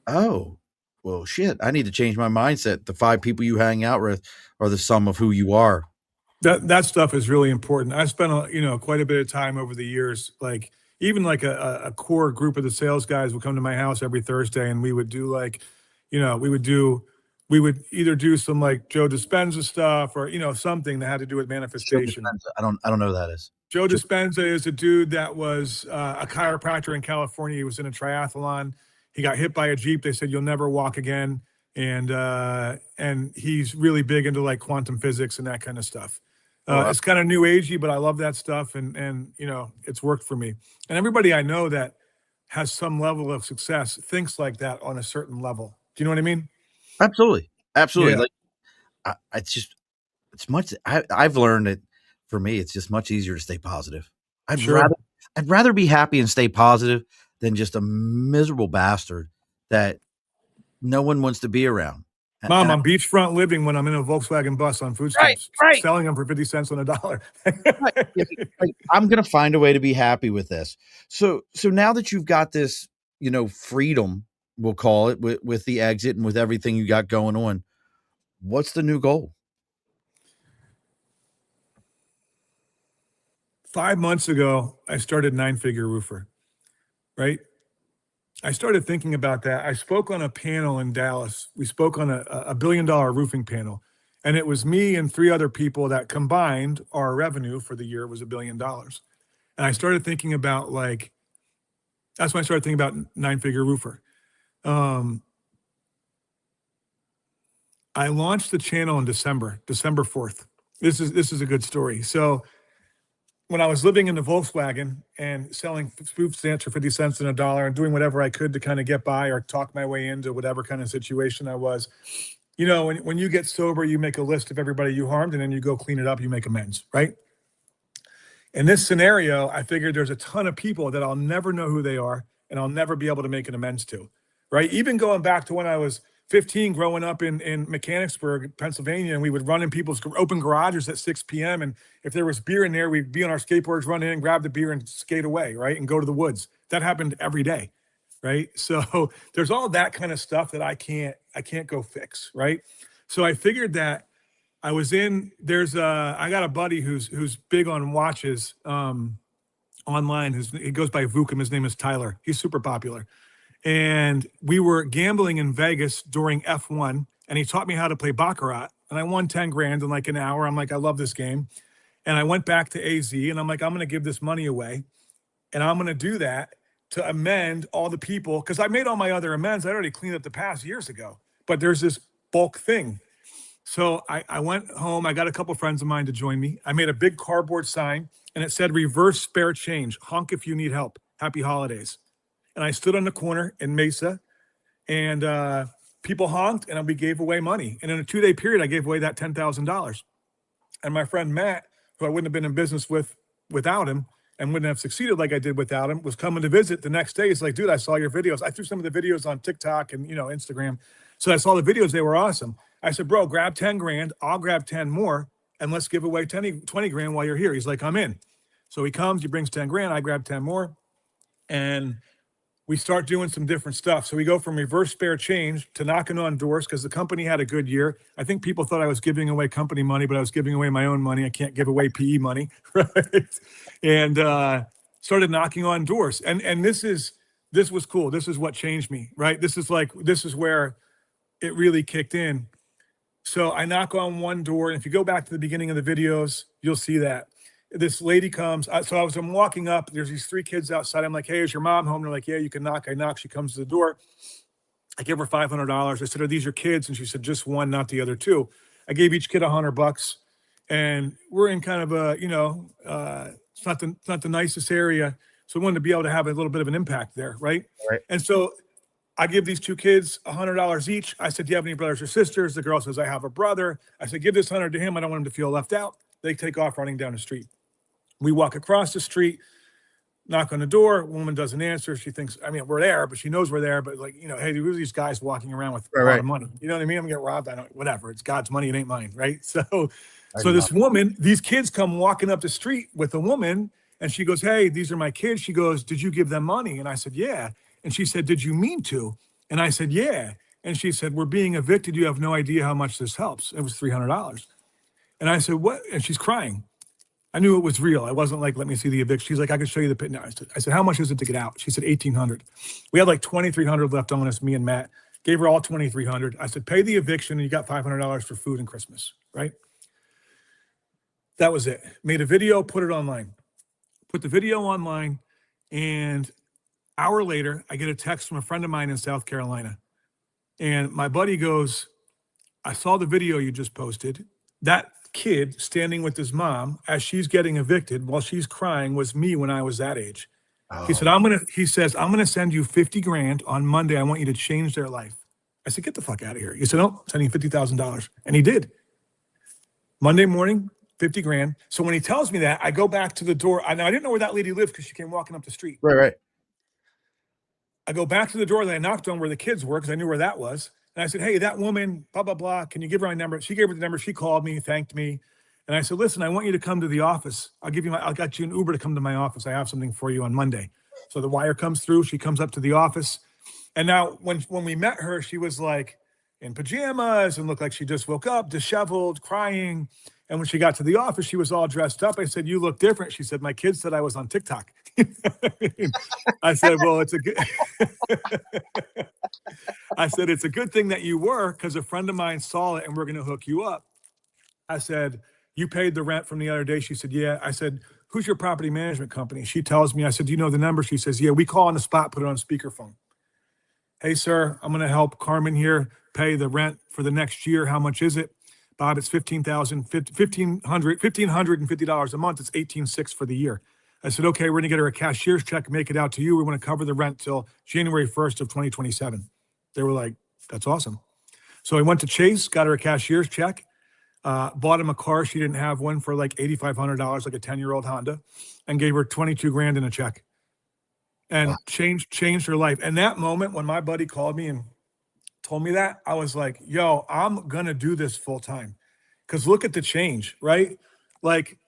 oh, well, shit, I need to change my mindset. The 5 people you hang out with are the sum of who you are. That stuff is really important. I spent quite a bit of time over the years, like even like a core group of the sales guys would come to my house every Thursday, and we would do like, we would either do some like Joe Dispenza stuff or something that had to do with manifestation. I don't know who that is. Joe Dispenza is a dude that was a chiropractor in California. He was in a triathlon. He got hit by a Jeep. They said, "You'll never walk again." And he's really big into like quantum physics and that kind of stuff. It's kind of new agey, but I love that stuff. And it's worked for me. And everybody I know that has some level of success thinks like that on a certain level. Do you know what I mean? Absolutely. Absolutely. Yeah. Like I've learned that for me, it's just much easier to stay positive. I'd rather be happy and stay positive than just a miserable bastard that no one wants to be around. Mom, I'm beachfront living when I'm in a Volkswagen bus on food stamps, selling them for 50 cents on a dollar. Like, I'm going to find a way to be happy with this. So now that you've got this, freedom, we'll call it, with the exit and with everything you got going on, what's the new goal? 5 months ago, I started 9-Figure Roofer, right? I started thinking about that. I spoke on a panel in Dallas. We spoke on a $1 billion roofing panel, and it was me and 3 other people that combined our revenue for the year was $1 billion. And I started thinking about that's when I started thinking about 9-Figure Roofer. I launched the channel in December 4th. This is a good story. So when I was living in the Volkswagen and selling food stamps for 50 cents on a dollar and doing whatever I could to kind of get by or talk my way into whatever kind of situation I was, when you get sober, you make a list of everybody you harmed and then you go clean it up, you make amends, right? In this scenario, I figured there's a ton of people that I'll never know who they are and I'll never be able to make an amends to, right? Even going back to when I was 15, growing up in Mechanicsburg, Pennsylvania, and we would run in people's open garages at 6 p.m. And if there was beer in there, we'd be on our skateboards, run in, grab the beer and skate away, right? And go to the woods. That happened every day, right? So there's all that kind of stuff that I can't go fix, right? So I figured that I got a buddy who's big on watches online. He goes by Vukim. His name is Tyler. He's super popular. And we were gambling in Vegas during F1, and he taught me how to play Baccarat. And I won 10 grand in like an hour. I'm like, I love this game. And I went back to AZ, and I'm like, I'm going to give this money away. And I'm going to do that to amend all the people, because I made all my other amends. I already cleaned up the past years ago. But there's this bulk thing. So I went home. I got a couple friends of mine to join me. I made a big cardboard sign, and it said, reverse spare change. Honk if you need help. Happy holidays. And I stood on the corner in Mesa, and people honked, and we gave away money. And in a 2-day period, I gave away that $10,000. And my friend Matt, who I wouldn't have been in business with without him and wouldn't have succeeded like I did without him, was coming to visit the next day. He's like, dude, I saw your videos. I threw some of the videos on TikTok and, Instagram. So I saw the videos. They were awesome. I said, bro, grab 10 grand. I'll grab 10 more, and let's give away 20 grand while you're here. He's like, I'm in. So he comes, he brings 10 grand. I grab 10 more. And we start doing some different stuff. So we go from reverse spare change to knocking on doors, because the company had a good year. I think people thought I was giving away company money, but I was giving away my own money. I can't give away PE money, right? And started knocking on doors. And this was cool. This is what changed me, right? This is where it really kicked in. So I knock on one door, and if you go back to the beginning of the videos, you'll see that. This lady comes. I'm walking up. There's these 3 kids outside. I'm like, hey, is your mom home? They're like, yeah, you can knock. I knock. She comes to the door. I give her $500. I said, are these your kids? And she said, just one, not the other 2. I gave each kid $100. And we're in kind of a, it's not the nicest area. So we wanted to be able to have a little bit of an impact there, right? Right. And so I give these 2 kids $100 each. I said, do you have any brothers or sisters? The girl says, I have a brother. I said, give this 100 to him. I don't want him to feel left out. They take off running down the street. We walk across the street, knock on the door. Woman doesn't answer. She thinks, I mean, we're there, but she knows we're there. But like, hey, who are these guys walking around with a lot of money? You know what I mean? I'm gonna get robbed. I don't, whatever. It's God's money. It ain't mine, right? So this woman, these kids come walking up the street with a woman, and she goes, "Hey, these are my kids." She goes, "Did you give them money?" And I said, "Yeah." And she said, "Did you mean to?" And I said, "Yeah." And she said, "We're being evicted. You have no idea how much this helps." It was $300. And I said, "What?" And she's crying. I knew it was real. I wasn't like, "Let me see the eviction." She's like, "I can show you the pit now." I said, "How much is it to get out?" She said, $1,800. We had like $2,300 left on us, me and Matt. Gave her all $2,300. I said, "Pay the eviction and you got $500 for food and Christmas," right? That was it. Made a video, put it online. Put the video online, and hour later, I get a text from a friend of mine in South Carolina. And my buddy goes, "I saw the video you just posted. That kid standing with his mom as she's getting evicted while she's crying was me when I was that age." Oh. He said, he says, "I'm going to send you 50 grand on Monday. I want you to change their life." I said, "Get the fuck out of here." He said, "No, I'm sending you $50,000. And he did. Monday morning, 50 grand. So when he tells me that, I go back to the door. I didn't know where that lady lived because she came walking up the street. Right. I go back to the door that I knocked on where the kids were because I knew where that was. And I said, "Hey, that woman, blah, blah, blah. Can you give her my number?" She gave her the number. She called me, thanked me. And I said, "Listen, I want you to come to the office. I'll got you an Uber to come to my office. I have something for you on Monday." So the wire comes through. She comes up to the office. And now when we met her, she was like in pajamas and looked like she just woke up, disheveled, crying. And when she got to the office, she was all dressed up. I said, "You look different." She said, "My kids said I was on TikTok." I said, "Well, it's a good." I said, "It's a good thing that you were, because a friend of mine saw it and we're going to hook you up." I said, "You paid the rent from the other day?" She said, "Yeah." I said, "Who's your property management company?" She tells me. I said, "Do you know the number?" She says, "Yeah, we call on the spot, put it on speakerphone." "Hey, sir, I'm going to help Carmen here pay the rent for the next year. How much is it?" "Bob, it's $1,550 a month. It's $18,600 for the year." I said, "Okay, we're going to get her a cashier's check, make it out to you. We want to cover the rent till January 1st of 2027. They were like, "That's awesome." So I went to Chase, got her a cashier's check, bought him a car. She didn't have one, for like $8,500, like a 10-year-old Honda, and gave her 22 grand in a check, and changed her life. And that moment when my buddy called me and told me that, I was like, "Yo, I'm going to do this full time." Because look at the change, right? Like,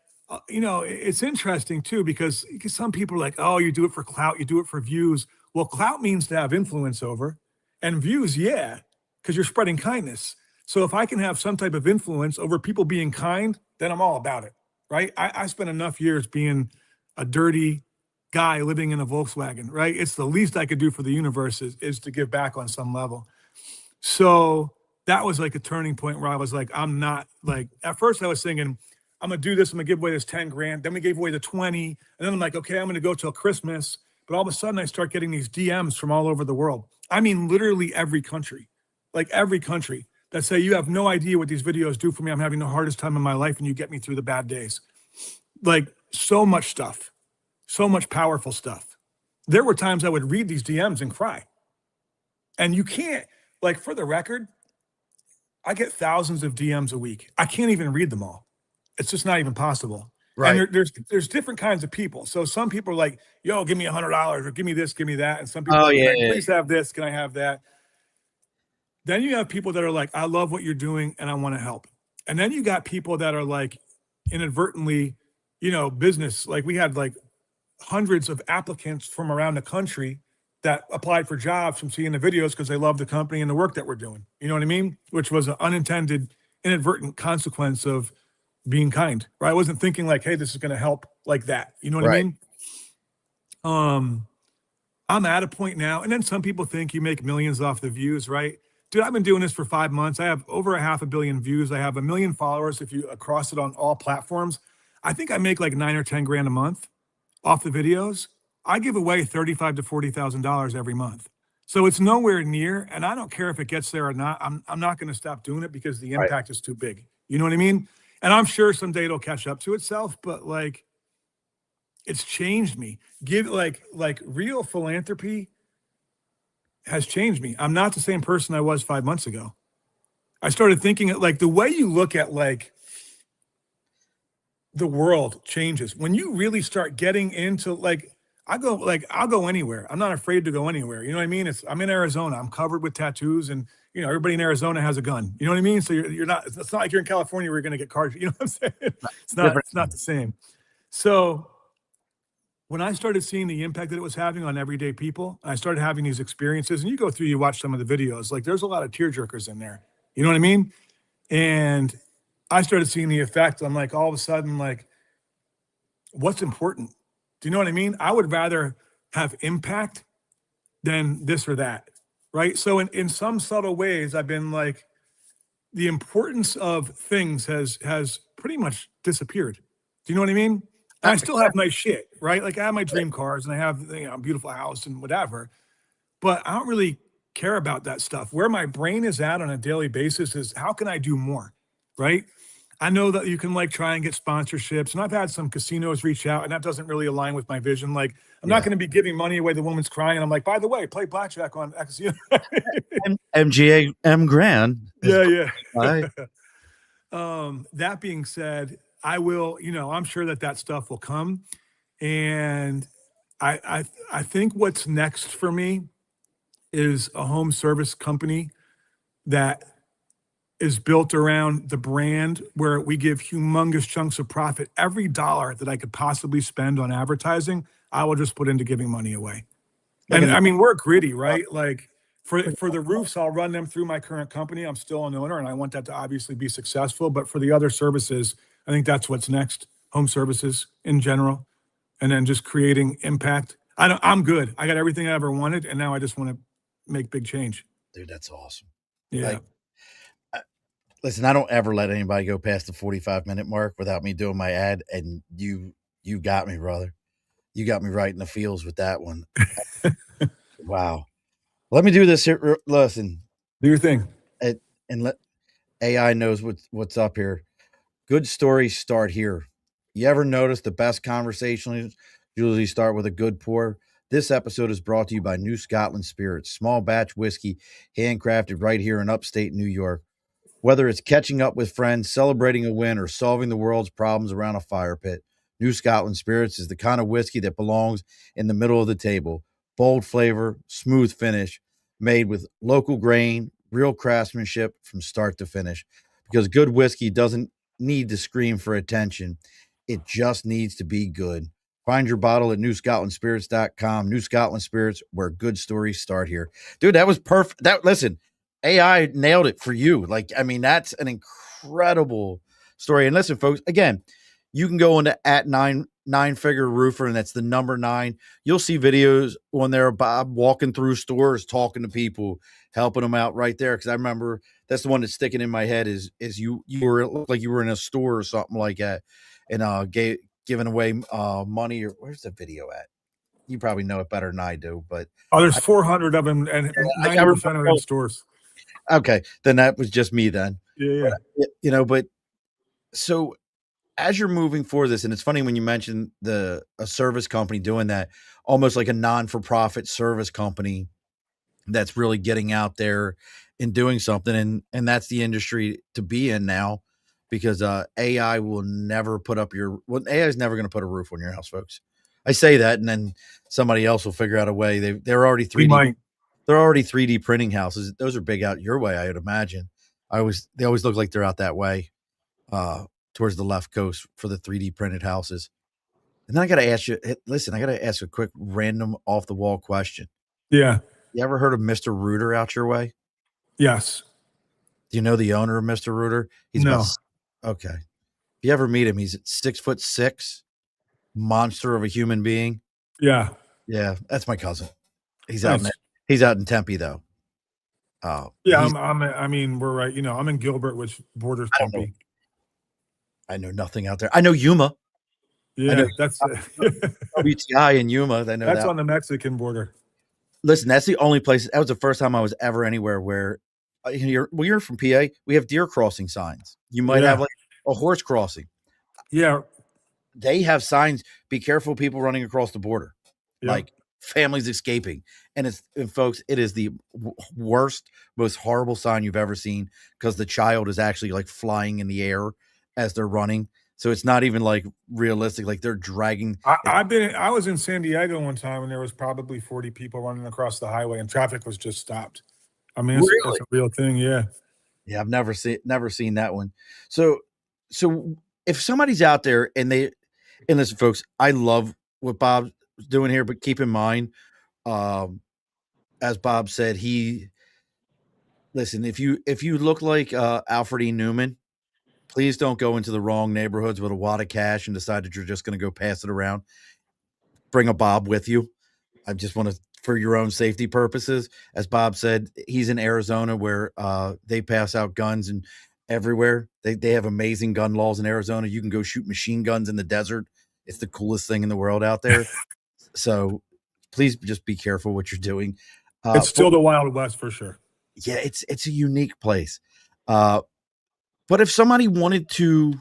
it's interesting too, because some people are like, "Oh, you do it for clout, you do it for views." Well, clout means to have influence over, and views, yeah, because you're spreading kindness. So if I can have some type of influence over people being kind, then I'm all about it, right? I spent enough years being a dirty guy living in a Volkswagen, right? It's the least I could do for the universe is to give back on some level. So that was like a turning point where I was like, I'm not like, at first I was thinking, I'm going to do this. I'm going to give away this 10 grand. Then we gave away the 20. And then I'm like, okay, I'm going to go till Christmas. But all of a sudden I start getting these DMs from all over the world. I mean, literally every country, that say, "You have no idea what these videos do for me. I'm having the hardest time in my life, and you get me through the bad days." Like, so much stuff, so much powerful stuff. There were times I would read these DMs and cry. And you can't, like, for the record, I get thousands of DMs a week. I can't even read them all. It's just not even possible. Right. And there's different kinds of people. So some people are like, "Yo, give me $100 or give me this, give me that." And some people are like, "Please have this. Can I have that?" Then you have people that are like, "I love what you're doing and I want to help." And then you got people that are like inadvertently, business. Like, we had like hundreds of applicants from around the country that applied for jobs from seeing the videos because they love the company and the work that we're doing. You know what I mean? Which was an unintended, inadvertent consequence of being kind, right? I wasn't thinking like, "Hey, this is going to help," like that. You know what I mean? I'm at a point now, and then some people think you make millions off the views, right? Dude, I've been doing this for 5 months. I have over 500 million views. I have 1 million followers if you across it on all platforms. I think I make like 9 or 10 grand a month off the videos. I give away $35,000 to $40,000 every month. So it's nowhere near, and I don't care if it gets there or not. I'm not going to stop doing it because the impact is too big. You know what I mean? And I'm sure someday it'll catch up to itself, but like, it's changed me. Like real philanthropy has changed me. I'm not the same person I was 5 months ago. I started thinking like the way you look at like the world changes. When you really start getting into I'll go anywhere. I'm not afraid to go anywhere. You know what I mean? I'm in Arizona. I'm covered with tattoos, and everybody in Arizona has a gun. You know what I mean? So you're not. It's not like you're in California where you're going to get cars. You know what I'm saying? It's not. Different. It's not the same. So when I started seeing the impact that it was having on everyday people, I started having these experiences. And you watch some of the videos. Like there's a lot of tearjerkers in there. You know what I mean? And I started seeing the effect. I'm like, all of a sudden, like, what's important? Do you know what I mean? I would rather have impact than this or that, right? So in some subtle ways, I've been like, the importance of things has pretty much disappeared. Do you know what I mean? And I still have nice shit, right? Like I have my dream cars and I have a beautiful house and whatever, but I don't really care about that stuff. Where my brain is at on a daily basis is how can I do more, right? I know that you can try and get sponsorships, and I've had some casinos reach out, and that doesn't really align with my vision. Like, I'm not going to be giving money away. The woman's crying, and I'm like, by the way, play blackjack on X. MGA M Grand. Yeah. Right. That being said, I will. I'm sure that stuff will come, and I think what's next for me is a home service company that is built around the brand where we give humongous chunks of profit. Every dollar that I could possibly spend on advertising, I will just put into giving money away. And I mean, we're gritty, right? Like for the roofs, I'll run them through my current company. I'm still an owner and I want that to obviously be successful. But for the other services, I think that's what's next. Home services in general. And then just creating impact. I'm good. I got everything I ever wanted. And now I just want to make big change. Dude, that's awesome. Yeah. Listen, I don't ever let anybody go past the 45-minute mark without me doing my ad. And you got me, brother. You got me right in the feels with that one. Wow. Let me do this here. Listen. Do your thing. And let AI knows what's up here. Good stories start here. You ever notice the best conversations usually start with a good pour? This episode is brought to you by New Scotland Spirits, small batch whiskey, handcrafted right here in upstate New York. Whether it's catching up with friends, celebrating a win, or solving the world's problems around a fire pit, New Scotland Spirits is the kind of whiskey that belongs in the middle of the table. Bold flavor, smooth finish, made with local grain, real craftsmanship from start to finish. Because good whiskey doesn't need to scream for attention. It just needs to be good. Find your bottle at newscotlandspirits.com. New Scotland Spirits, where good stories start here. Dude, that was perfect. Listen, AI nailed it for you. That's an incredible story. And listen, folks, again, you can go into at nine figure roofer, and that's the number 9. You'll see videos on there of Bob walking through stores, talking to people, helping them out right there. Cause I remember that's the one that's sticking in my head is you were, it looked like you were in a store or something like that. And giving away money, or where's the video at? You probably know it better than I do, but there's 400 of them, and 90% are in stores. Okay, then that was just me then. Yeah. But so as you're moving for this, and it's funny when you mentioned a service company doing that, almost like a non-for-profit service company that's really getting out there and doing something, and that's the industry to be in now, because AI will never put up AI is never going to put a roof on your house, folks. I say that, and then somebody else will figure out a way. They're already 3D. They're already 3D printing houses. Those are big out your way, I would imagine. They always look like they're out that way, towards the left coast for the 3D printed houses. And then I got to ask you, listen, I got to ask a quick random off the wall question. Yeah. You ever heard of Mr. Rooter out your way? Yes. Do you know the owner of Mr. Rooter? Okay. If you ever meet him, he's 6'6", monster of a human being. Yeah. Yeah. That's my cousin. He's out in Tempe though. Yeah. We're right. I'm in Gilbert, which borders Tempe. I know nothing out there. I know Yuma. Yeah, that's WTI in Yuma. I know that's on the Mexican border. Listen, that's the only place. That was the first time I was ever anywhere where you're from PA. We have deer crossing signs. You might have like a horse crossing. Yeah, they have signs. Be careful, people running across the border, like families escaping. And folks, it is the worst, most horrible sign you've ever seen, because the child is actually like flying in the air as they're running. So it's not even like realistic. Like they're dragging. I was in San Diego one time and there was probably 40 people running across the highway and traffic was just stopped. I mean, it's a real thing. Yeah. Yeah. I've never seen that one. So if somebody's out there and listen, folks, I love what Bob's doing here, but keep in mind, as Bob said, listen, if you look like Alfred E. Newman, please don't go into the wrong neighborhoods with a wad of cash and decide that you're just going to go pass it around. Bring a Bob with you. I just want to, for your own safety purposes, as Bob said, he's in Arizona where they pass out guns and everywhere. They have amazing gun laws in Arizona. You can go shoot machine guns in the desert. It's the coolest thing in the world out there. So please just be careful what you're doing. It's still the Wild West for sure. Yeah, it's a unique place. But if somebody wanted to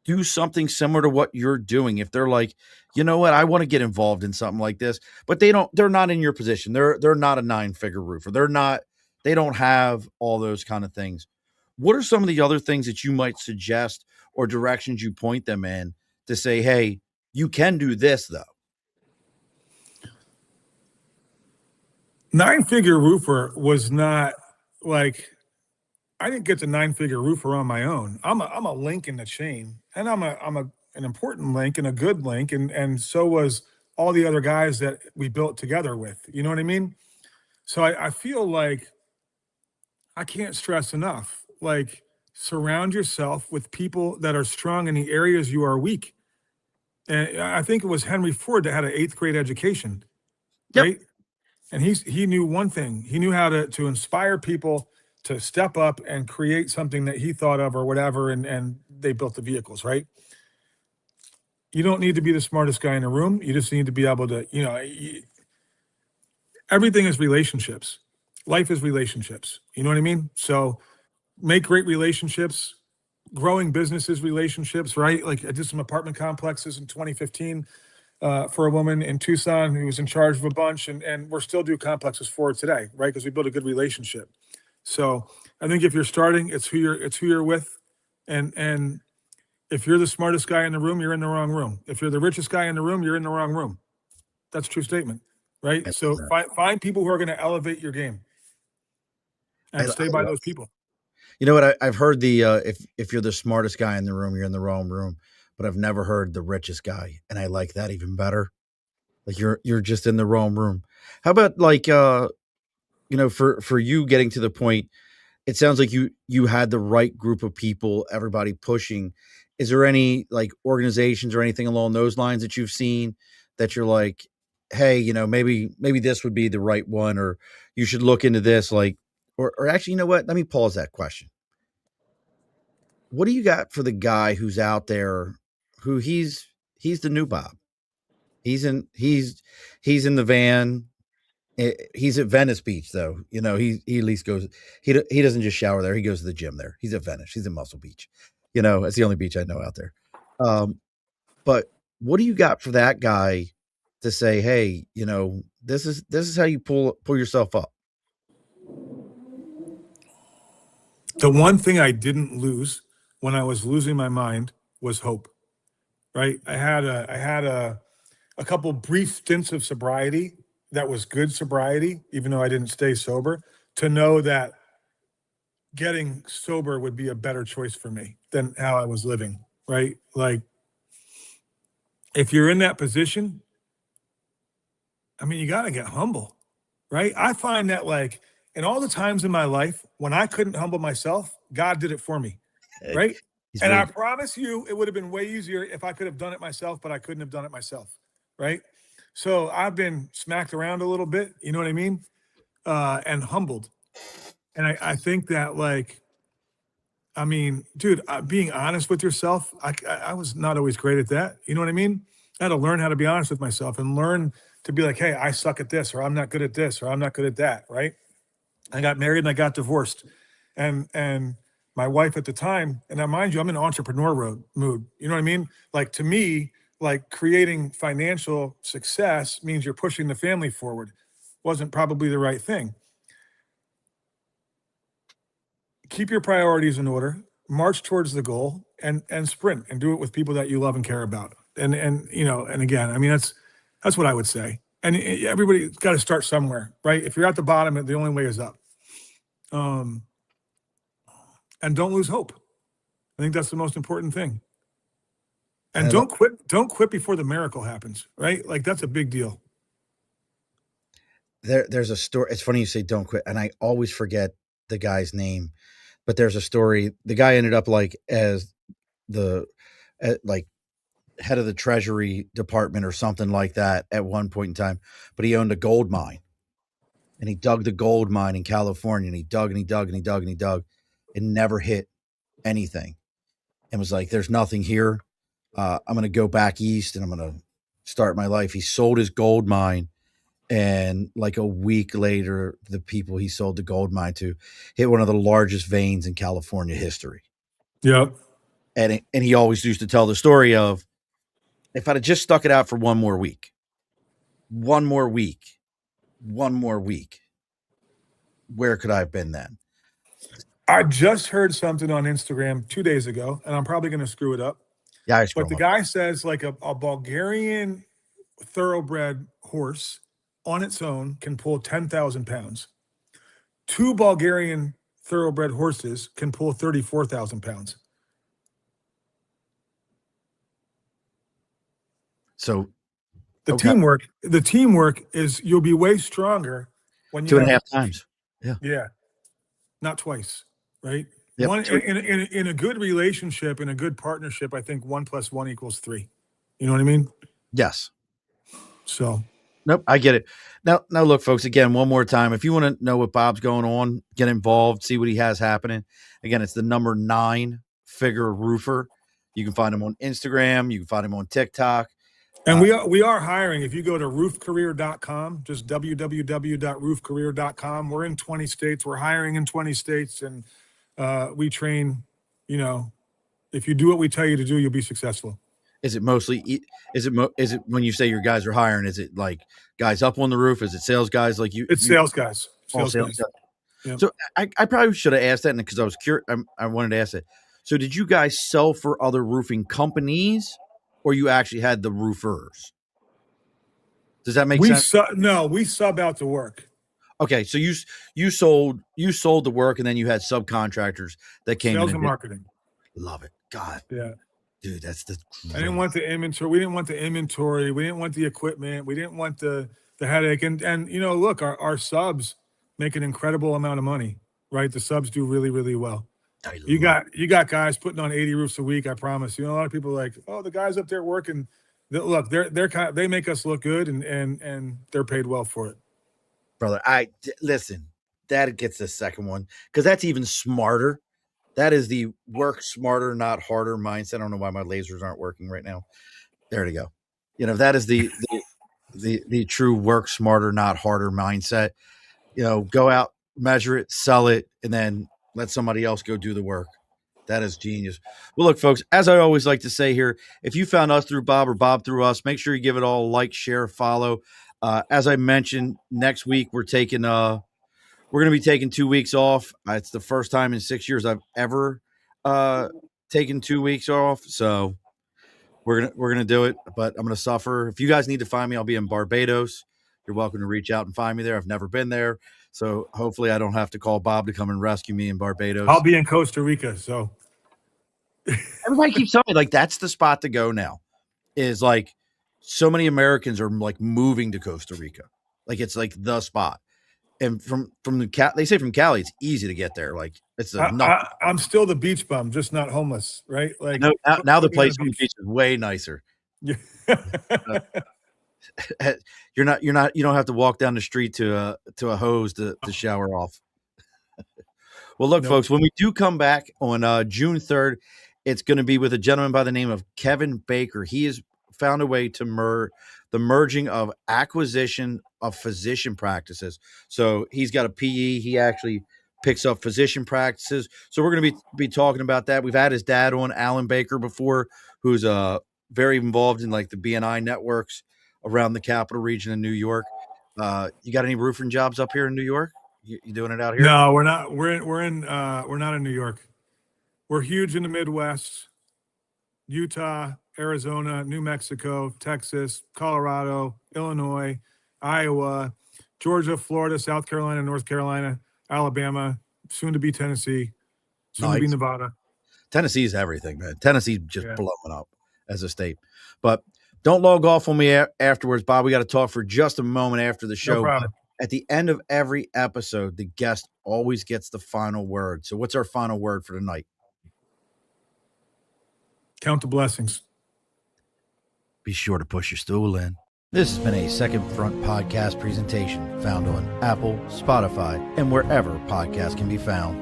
do something similar to what you're doing, if they're like, you know what, I want to get involved in something like this, but they're not in your position. They're not a 9-figure roofer. They don't have all those kind of things. What are some of the other things that you might suggest or directions you point them in to say, hey, you can do this though? 9-figure roofer was not like, I didn't get to 9-figure roofer on my own. I'm a link in the chain, and I'm an important link and a good link, and so was all the other guys that we built together with. You know what I mean? So I feel like I can't stress enough. Like, surround yourself with people that are strong in the areas you are weak. And I think it was Henry Ford that had an 8th grade education, Yep. right? And he knew one thing. He knew how to inspire people to step up and create something that he thought of or whatever, and they built the vehicles, right? You don't need to be the smartest guy in the room. You just need to be able to, everything is relationships. Life is relationships. You know what I mean? So make great relationships. Growing businesses, relationships, right? Like I did some apartment complexes in 2015 for a woman in Tucson who was in charge of a bunch, and we're still doing complexes for her today, right? Because we built a good relationship. So I think if you're starting, it's who you're with, and if you're the smartest guy in the room, you're in the wrong room. If you're the richest guy in the room, you're in the wrong room. That's a true statement, right? So find people who are going to elevate your game, and stay by those people. You know what? I've heard the if you're the smartest guy in the room, you're in the wrong room. But I've never heard the richest guy, and I like that even better. Like you're just in the wrong room. How about like for you getting to the point? It sounds like you had the right group of people, everybody pushing. Is there any like organizations or anything along those lines that you've seen that you're like, hey, maybe this would be the right one, or you should look into this, like, or actually, you know what? Let me pause that question. What do you got for the guy who's out there who he's the new Bob? He's in the van. He's at Venice Beach though. He at least goes, he doesn't just shower there. He goes to the gym there. He's at Venice. He's at Muscle Beach. It's the only beach I know out there. But what do you got for that guy to say, hey, this is how you pull yourself up? The one thing I didn't lose when I was losing my mind was hope, right? I had a couple brief stints of sobriety that was good sobriety, even though I didn't stay sober, to know that getting sober would be a better choice for me than how I was living, right? Like, if you're in that position, I mean, you got to get humble, right? I find that like in all the times in my life when I couldn't humble myself, God did it for me, right? And I promise you, it would have been way easier if I could have done it myself, but I couldn't have done it myself, right? So I've been smacked around a little bit, you know what I mean? And humbled. And I think that like, I mean, dude, being honest with yourself, I was not always great at that. You know what I mean? I had to learn how to be honest with myself and learn to be like, hey, I suck at this, or I'm not good at this, or I'm not good at that, right? I got married and I got divorced. And my wife at the time, and now mind you, I'm in entrepreneur mood. You know what I mean? Like to me, like creating financial success means you're pushing the family forward. Wasn't probably the right thing. Keep your priorities in order. march towards the goal and sprint and do it with people that you love and care about. And again, I mean, that's what I would say. And everybody's got to start somewhere, right? If you're at the bottom, the only way is up. And don't lose hope. I think that's the most important thing. And don't quit before the miracle happens, right? Like, that's a big deal. There's a story. It's funny you say don't quit, and I always forget the guy's name, but there's a story. The guy ended up like as the like head of the Treasury Department or something like that at one point in time, but he owned a gold mine, and he dug the gold mine in California, and he dug and he dug and he dug and he dug, and never hit anything, and was like, "There's nothing here. I'm going to go back east and I'm going to start my life." He sold his gold mine. And like a week later, the people he sold the gold mine to hit one of the largest veins in California history. Yep. And he always used to tell the story of, if I'd have just stuck it out for one more week, where could I have been then? I just heard something on Instagram 2 days ago, and I'm probably going to screw it up. Yeah, but the guy says like a Bulgarian thoroughbred horse on its own can pull 10,000 pounds. 2 Bulgarian thoroughbred horses can pull 34,000 pounds. So the teamwork is, you'll be way stronger when you 2.5 times. Yeah. Yeah. Not twice. Right. Yep. One in a good relationship, in a good partnership, I think 1 + 1 = 3. You know what I mean? Yes. So. Nope, I get it. Now look, folks, again, one more time. If you want to know what Bob's going on, get involved, see what he has happening. Again, it's the number 9 figure roofer. You can find him on Instagram. You can find him on TikTok. And we are hiring. If you go to roofcareer.com, just www.roofcareer.com. We're in 20 states. We're hiring in 20 states. And we train, if you do what we tell you to do, you'll be successful. Is it mostly, is it when you say your guys are hiring, is it like guys up on the roof? Is it sales guys like you? It's sales guys. Sales guys. Yep. So I probably should have asked that because I was curious. I wanted to ask it. So did you guys sell for other roofing companies, or you actually had the roofers? Does that make sense? No, we sub out the work. Okay, so you sold the work, and then you had subcontractors that came in. Sales and marketing. Love it. God. Yeah. Dude, that's the. I didn't want the inventory. We didn't want the inventory. We didn't want the equipment. We didn't want the headache. And look, our subs make an incredible amount of money, right? The subs do really, really well. You got guys putting on 80 roofs a week. I promise. A lot of people are like, oh, the guys up there working. Look, they make us look good, and they're paid well for it. Brother, listen. That gets the second one because that's even smarter. That is the work smarter, not harder mindset. I don't know why my lasers aren't working right now. There we go. That is the true work smarter, not harder mindset. Go out, measure it, sell it, and then let somebody else go do the work. That is genius. Well, look, folks, as I always like to say here, if you found us through Bob or Bob through us, make sure you give it all a like, share, follow. As I mentioned, next week we're going to be taking 2 weeks off. It's the first time in 6 years I've ever taken 2 weeks off. So we're gonna do it, but I'm gonna suffer. If you guys need to find me, I'll be in Barbados. You're welcome to reach out and find me there. I've never been there, so hopefully I don't have to call Bob to come and rescue me in Barbados. I'll be in Costa Rica. So everybody keeps telling me like that's the spot to go now. Is like so many Americans are like moving to Costa Rica. Like it's like the spot. And from they say from Cali, it's easy to get there. Like it's I'm still the beach bum, just not homeless, right? Like now the place on the beach is way nicer. Yeah. You don't have to walk down the street to a hose to shower off. Well, look, folks, when we do come back on June 3rd, it's going to be with a gentleman by the name of Kevin Baker. He has found a way to the merging of acquisition of physician practices. So he's got a PE. He actually picks up physician practices. So we're going to be talking about that. We've had his dad on, Alan Baker, before, who's very involved in like the BNI networks around the capital region in New York. You got any roofing jobs up here in New York? You doing it out here? No, we're not. We're not in New York. We're huge in the Midwest, Utah, Arizona, New Mexico, Texas, Colorado, Illinois, Iowa, Georgia, Florida, South Carolina, North Carolina, Alabama, soon to be Tennessee, soon to be Nice. Nevada. Tennessee's everything, man. Tennessee's just blowing up as a state. But don't log off on me afterwards, Bob. We got to talk for just a moment after the show. No problem. At the end of every episode, the guest always gets the final word. So what's our final word for tonight? Count the blessings. Be sure to push your stool in. This has been a Second Front podcast presentation found on Apple, Spotify, and wherever podcasts can be found.